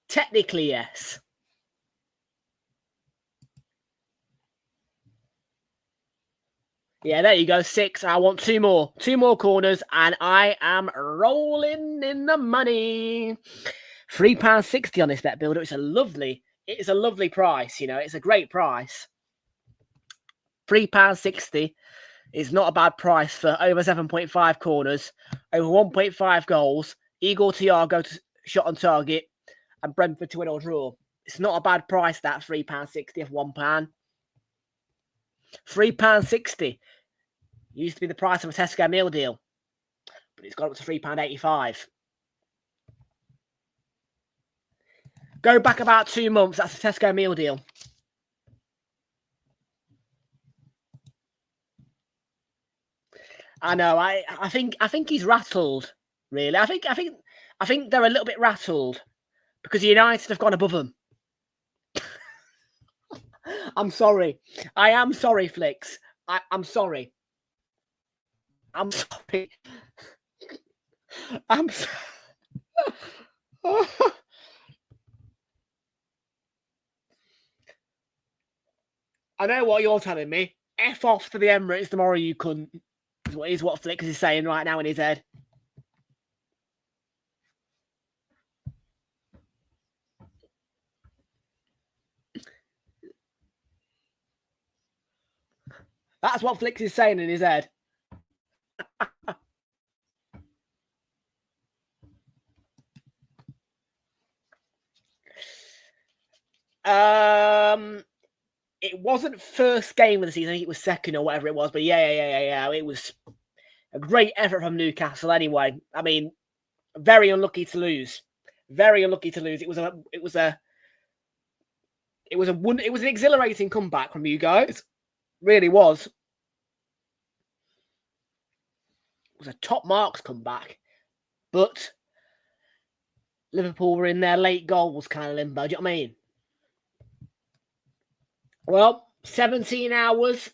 Technically, yes. Yeah, there you go. 6. I want 2 more. 2 more corners, and I am rolling in the money. £3.60 on this bet builder. It's a lovely price. You know, it's a great price. £3.60 is not a bad price for over 7.5 corners, over 1.5 goals. Igor Thiago to shot on target, and Brentford to win or draw. It's not a bad price. That £3.60 for £1. £3.60 used to be the price of a Tesco meal deal, but it's gone up to £3.85. Go back about 2 months. That's a Tesco meal deal. I know. I think he's rattled. Really, I think they're a little bit rattled because United have gone above them. I'm sorry. I am sorry, Flicks. I'm sorry. I'm sorry. I'm sorry. I know what you're telling me. F off to the Emirates tomorrow, you couldn't. Is what Flicks is saying right now in his head. That's what Flicks is saying in his head. It wasn't first game of the season. I think it was second or whatever it was. But yeah. It was a great effort from Newcastle. Anyway, I mean, very unlucky to lose. Very unlucky to lose. It was an exhilarating comeback from you guys. Really was. It was a top marks comeback, but Liverpool were in their late goals kind of limbo. Do you know what I mean? Well, 17 hours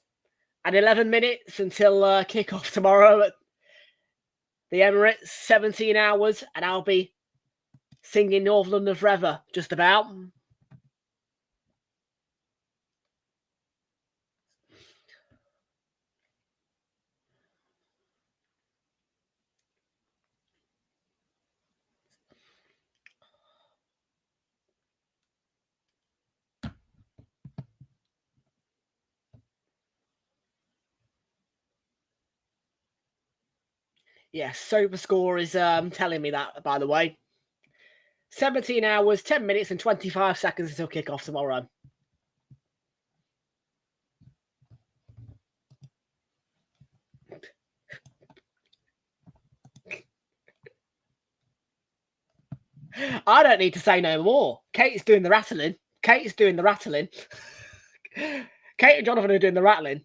and 11 minutes until kick-off tomorrow at the Emirates. 17 hours, and I'll be singing North London Forever, just about. Yes, Sober Score is telling me that, by the way. 17 hours, 10 minutes and 25 seconds until kick-off tomorrow. I don't need to say no more. Kate's doing the rattling. Kate and Jonathan are doing the rattling.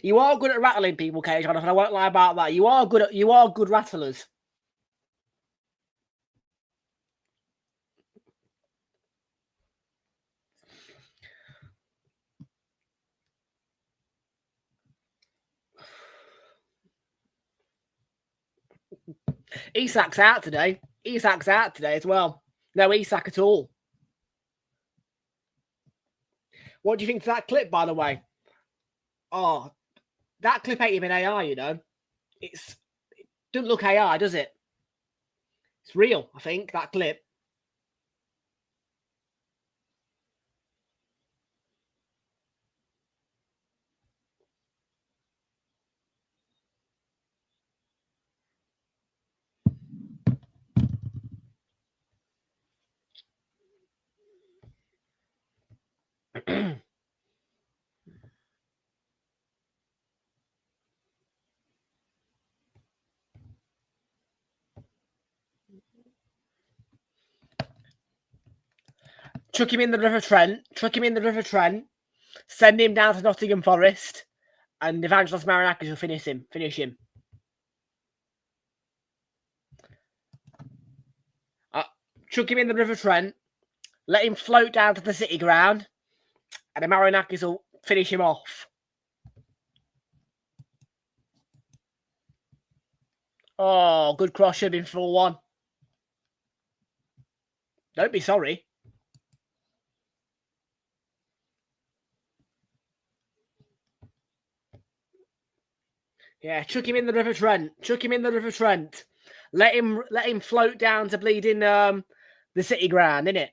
You are good at rattling people, Kate and Jonathan. I won't lie about that. You are good rattlers. Isak's out today. Isak's out today as well. No Isak at all. What do you think of that clip, by the way? Oh, that clip ain't even AI, you know. It doesn't look AI, does it? It's real, I think, that clip. Chuck him in the River Trent. Chuck him in the River Trent. Send him down to Nottingham Forest. And Evangelos Marinakis will finish him. Chuck him in the River Trent. Let him float down to the City ground. And Marinakis will finish him off. Oh, good cross, should have been 4-1. Don't be sorry. Yeah, chuck him in the River Trent. Chuck him in the River Trent. Let him float down to bleeding the City ground, innit?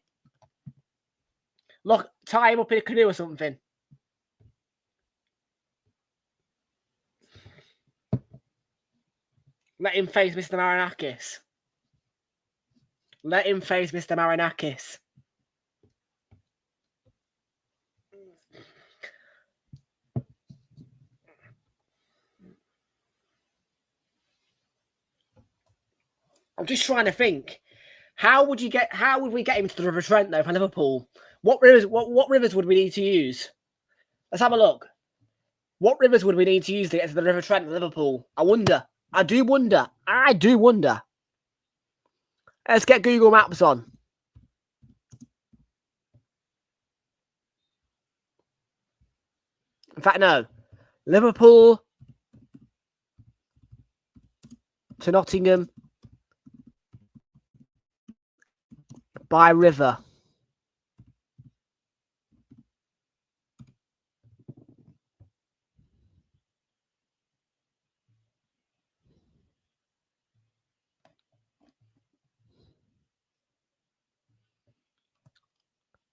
Look, tie him up in a canoe or something. Let him face Mr. Marinakis. Let him face Mr. Marinakis. I'm just trying to think. How would we get him to the River Trent though for Liverpool? What rivers would we need to use? Let's have a look. What rivers would we need to use to get to the River Trent for Liverpool? I wonder. I do wonder. Let's get Google Maps on. In fact, no. Liverpool to Nottingham by river.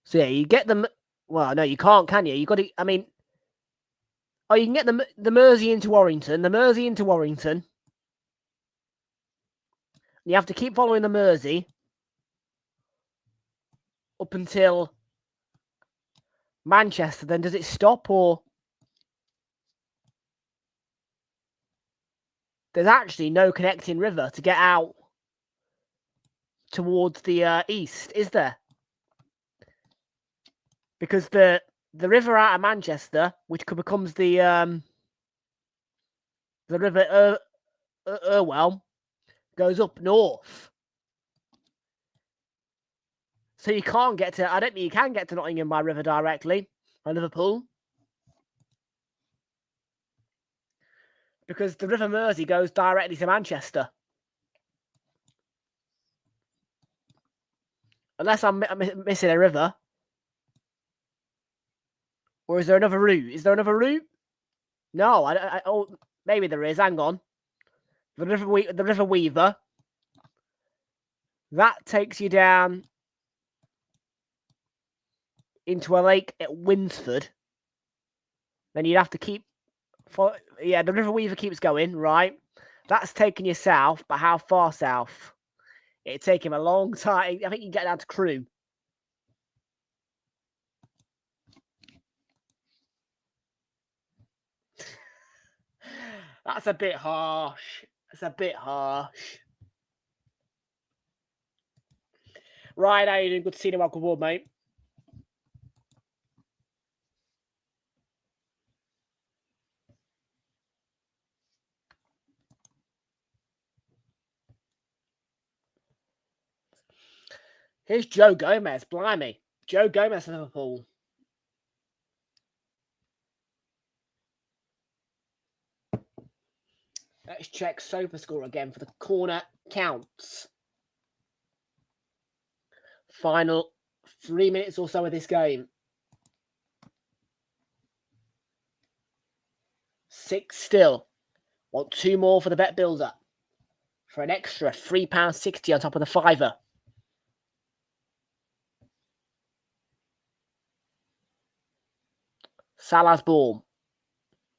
So yeah, you get them. Well, no, you can't, can you? You got to. I mean, oh, you can get the Mersey into Warrington. The Mersey into Warrington. You have to keep following the Mersey up until Manchester. Then does it stop or? There's actually no connecting river to get out towards the east, is there? Because the river out of Manchester, which becomes the river Irwell, goes up north. So you can't get to. I don't think you can get to Nottingham by river directly by Liverpool, because the River Mersey goes directly to Manchester. Unless I'm missing a river. Or is there another route? Is there another route? No, oh, maybe there is. Hang on. The River Weaver. That takes you down into a lake at Winsford. Then you'd have to keep... Yeah, the River Weaver keeps going, right? That's taking you south, but how far south? It'd take him a long time. I think you can get down to Crewe. That's a bit harsh. Right, how you doing? Good to see you. Welcome aboard, mate. Here's Joe Gomez. Blimey. Joe Gomez, Liverpool. Let's check SofaScore again for the corner counts. Final 3 minutes or so of this game. 6 still. Want 2 more for the bet builder. For an extra £3.60 on top of the fiver. Salah's ball.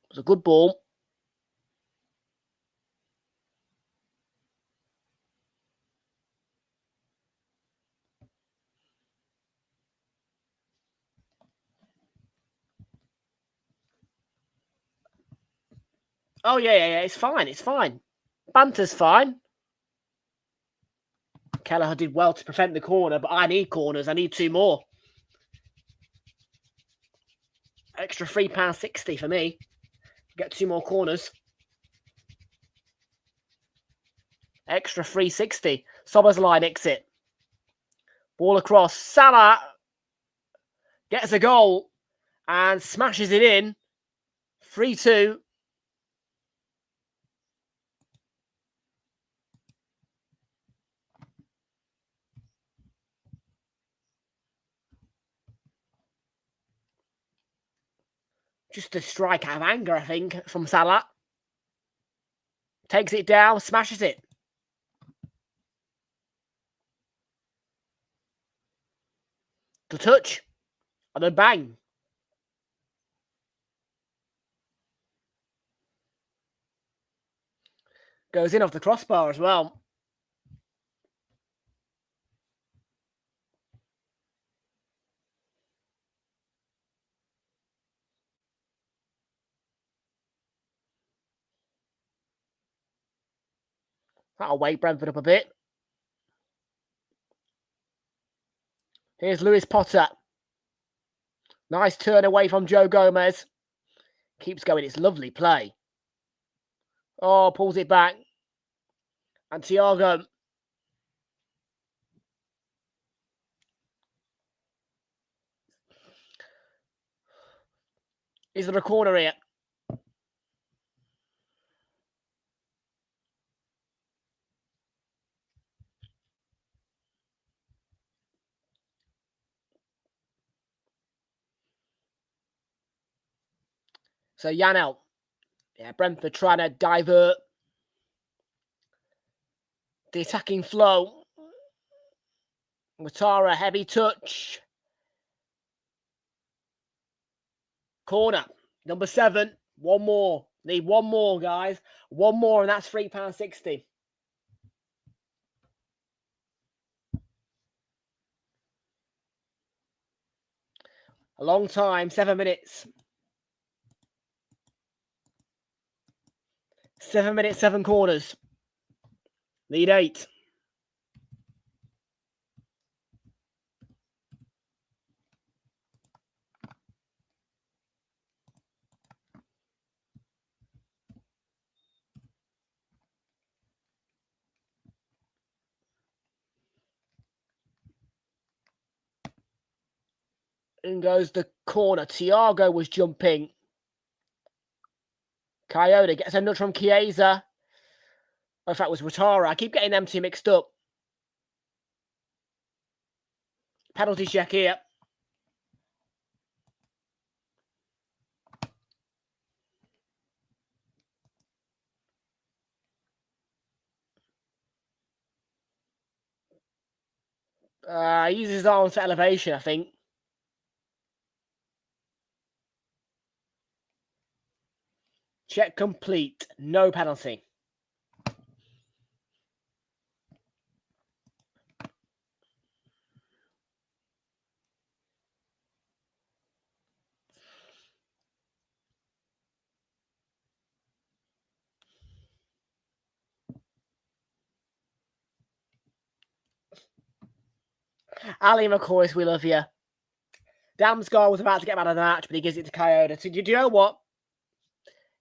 It was a good ball. Oh, yeah. It's fine. It's fine. Banter's fine. Kelleher did well to prevent the corner, but I need corners. I need 2 more. Extra £3.60 for me. Get 2 more corners. Extra £3.60. Soberslide exit. Ball across. Salah gets a goal and smashes it in. 3-2. Just a strike out of anger, I think, from Salah. Takes it down, smashes it. The touch. And a bang. Goes in off the crossbar as well. That'll wake Brentford up a bit. Here's Lewis Potter. Nice turn away from Joe Gomez. Keeps going. It's lovely play. Oh, pulls it back. And Thiago. Is there a corner here? So Janel. Yeah, Brentford trying to divert the attacking flow. Ouattara, heavy touch. Corner. Number 7. 1 more. Need 1 more, guys. 1 more, and that's £3.60. A long time, 7 minutes. 7 minutes, 7 corners. Need 8. In goes the corner. Thiago was jumping. Coyote gets a nudge from Chiesa. Oh, in fact, it was Ouattara. I keep getting them two mixed up. Penalty check here. He uses his arms for elevation, I think. Check complete. No penalty. Ali McCoy, we love you. Damsgaard was about to get out of the match, but he gives it to Coyote. So, do you know what?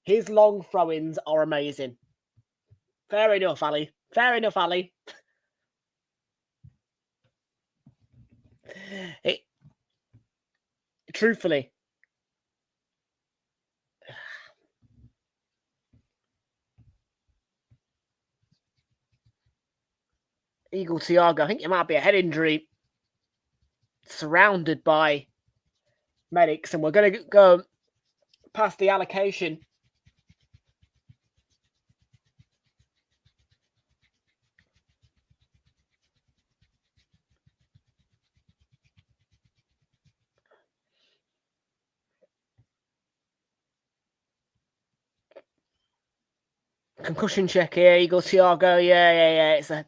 His long throw-ins are amazing. Fair enough, Ali. Fair enough, Ali. Truthfully. Eagle Thiago. I think it might be a head injury. Surrounded by medics, and we're going to go past the allocation. Concussion check here. Eagle Thiago. Yeah. It's a...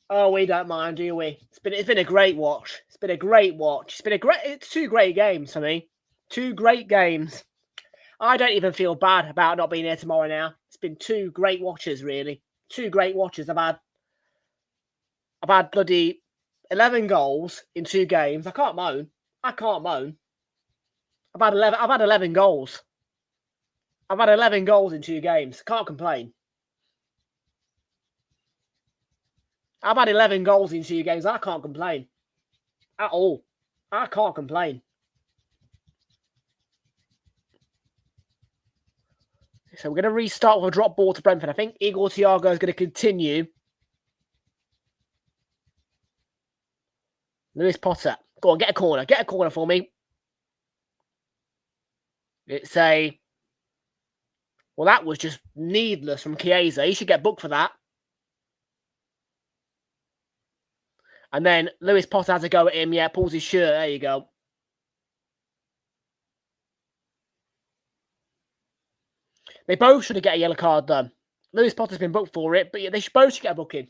Oh, we don't mind, do we? It's been a great watch. It's It's been a great watch. It's 2 great games for me. 2 great games. I don't even feel bad about not being here tomorrow now. It's been 2 great watches, really. 2 great watches. I've had bloody 11 goals in 2 games. I can't moan. I've had 11 goals. I've had 11 goals in 2 games. Can't complain. I've had 11 goals in 2 games. I can't complain. At all. I can't complain. So we're going to restart with a drop ball to Brentford. I think Igor Thiago is going to continue. Lewis Potter. Go on, get a corner. Get a corner for me. It's a... Well, that was just needless from Chiesa. He should get booked for that. And then Lewis Potter has a go at him. Yeah, pulls his shirt. There you go. They both should get a yellow card, though. Lewis Potter's been booked for it, but yeah, they both should get a booking.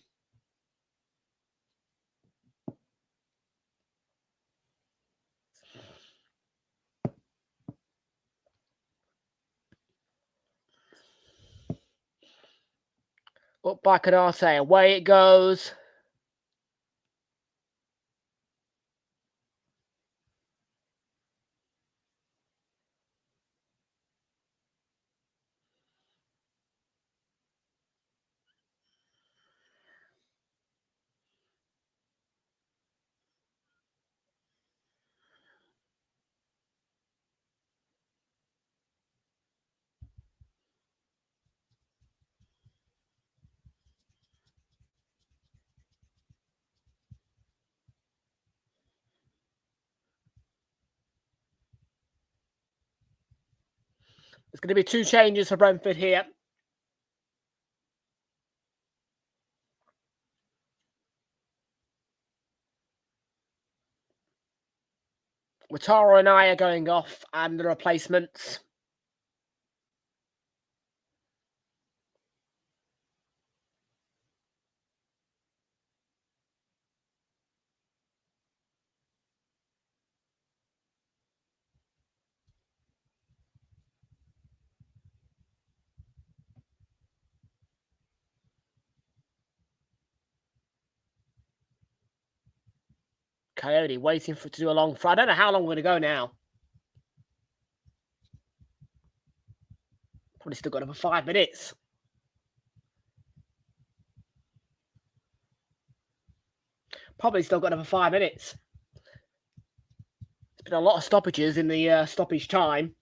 Up by Canate. Away it goes. There's going to be 2 changes for Brentford here. Watara and I are going off, and the replacements. Coyote waiting to do a long throw. I don't know how long we're going to go now. Probably still got another 5 minutes. Probably still got another 5 minutes. There's been a lot of stoppages in the stoppage time.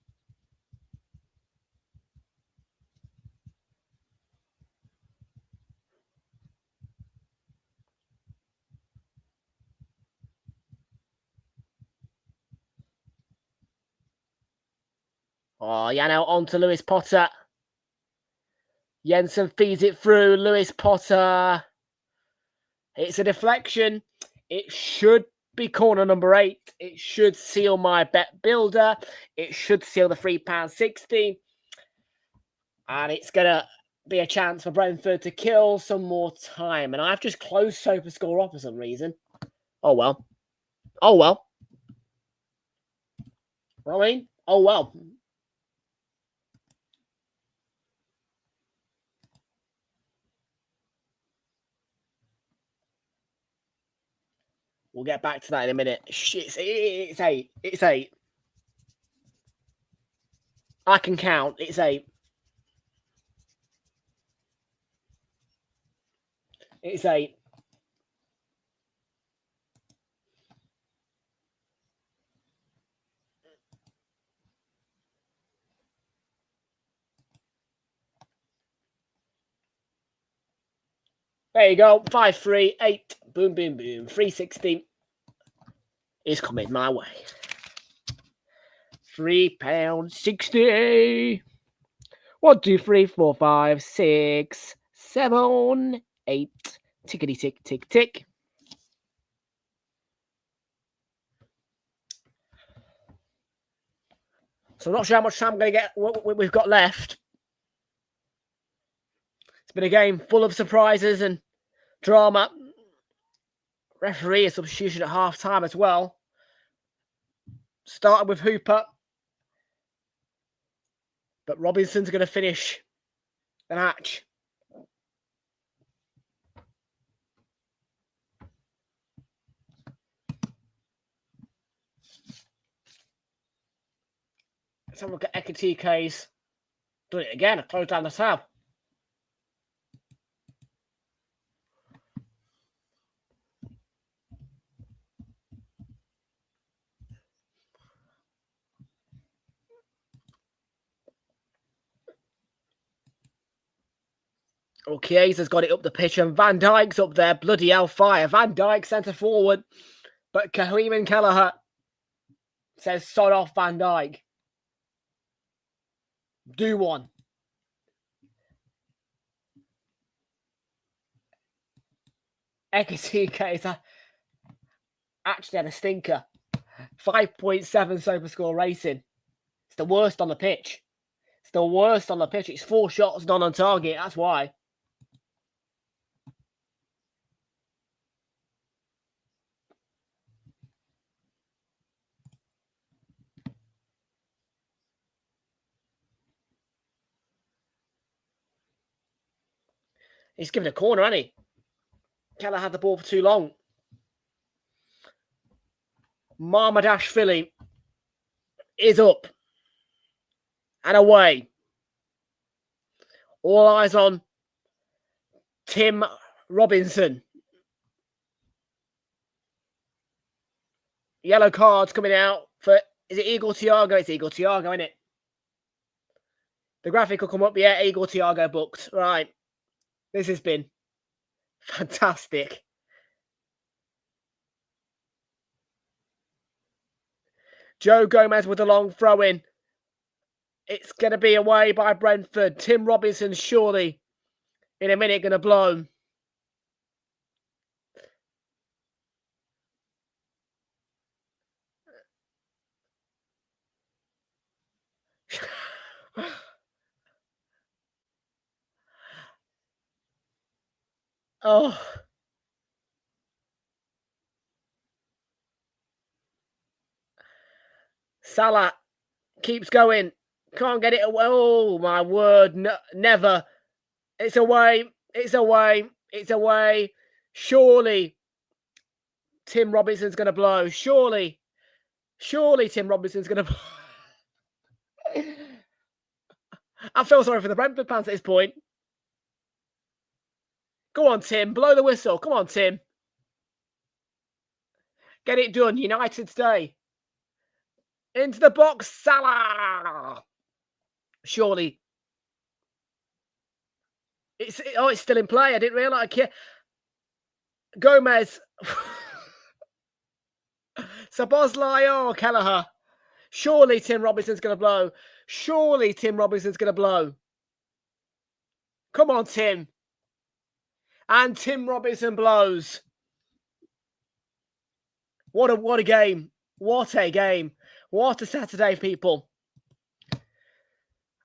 Oh, Yano onto Lewis Potter. Jensen feeds it through. Lewis Potter. It's a deflection. It should be corner number 8. It should seal my bet builder. It should seal the £3.60. And it's going to be a chance for Brentford to kill some more time. And I've just closed Sofa Score off for some reason. Oh, well. Oh, well. You know what I mean? Oh, well. We'll get back to that in a minute. It's 8. It's 8. I can count. It's 8. It's 8. There you go. 5, 3, 8. Boom, boom, boom. 360 is coming my way. £3.60. 1, 2, 3, 4, 5, 6, 7, 8. Tickety tick, tick, tick. So I'm not sure how much time I'm going to get. What we've got left. It's been a game full of surprises and drama. Referee a substitution at half-time as well. Started with Hooper. But Robinson's going to finish the match. Let's have a look at Ekatiike's. Doing it again. I closed down the tab. Okay, he's got it up the pitch, and Van Dijk's up there. Bloody hellfire. Van Dijk centre forward. But Kaheem Kelleher says, sod off Van Dijk. Do one. Ekatike is actually had a stinker. 5.7 super score rating. It's the worst on the pitch. It's the worst on the pitch. It's 4 shots done on target. That's why. He's given a corner, hasn't he? Keller had the ball for too long. Marmadashvili is up and away. All eyes on Tim Robinson. Yellow cards coming out for, is it Igor Thiago? It's Igor Thiago, isn't it? The graphic will come up. Yeah, Igor Thiago booked. Right. This has been fantastic. Joe Gomez with a long throw in. It's going to be away by Brentford. Tim Robinson surely in a minute going to blow. Oh. Salah keeps going. Can't get it away. Oh, my word. No, never. It's away. It's away. It's away. Surely Tim Robinson's going to blow. Surely Tim Robinson's going to blow. I feel sorry for the Brentford fans at this point. Go on, Tim. Blow the whistle. Come on, Tim. Get it done. United stay. Into the box. Salah. Surely. It's still in play. I didn't realise. Gomez. Sabozlai. Oh, Kelleher. Surely Tim Robinson's going to blow. Surely Tim Robinson's going to blow. Come on, Tim. And Tim Robinson blows. What a game. What a game. What a Saturday, people.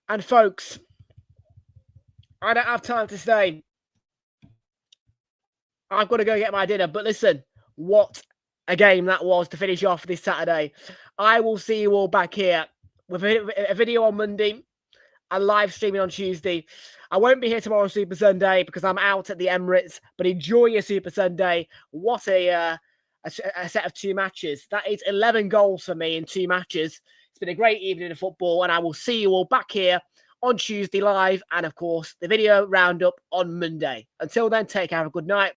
And folks, I don't have time to stay. I've got to go get my dinner. But listen, what a game that was to finish off this Saturday. I will see you all back here with a video on Monday and live streaming on Tuesday. I won't be here tomorrow on Super Sunday because I'm out at the Emirates. But enjoy your Super Sunday. What a set of 2 matches. That is 11 goals for me in 2 matches. It's been a great evening of football, and I will see you all back here on Tuesday live, and of course the video roundup on Monday. Until then, take care, have a good night.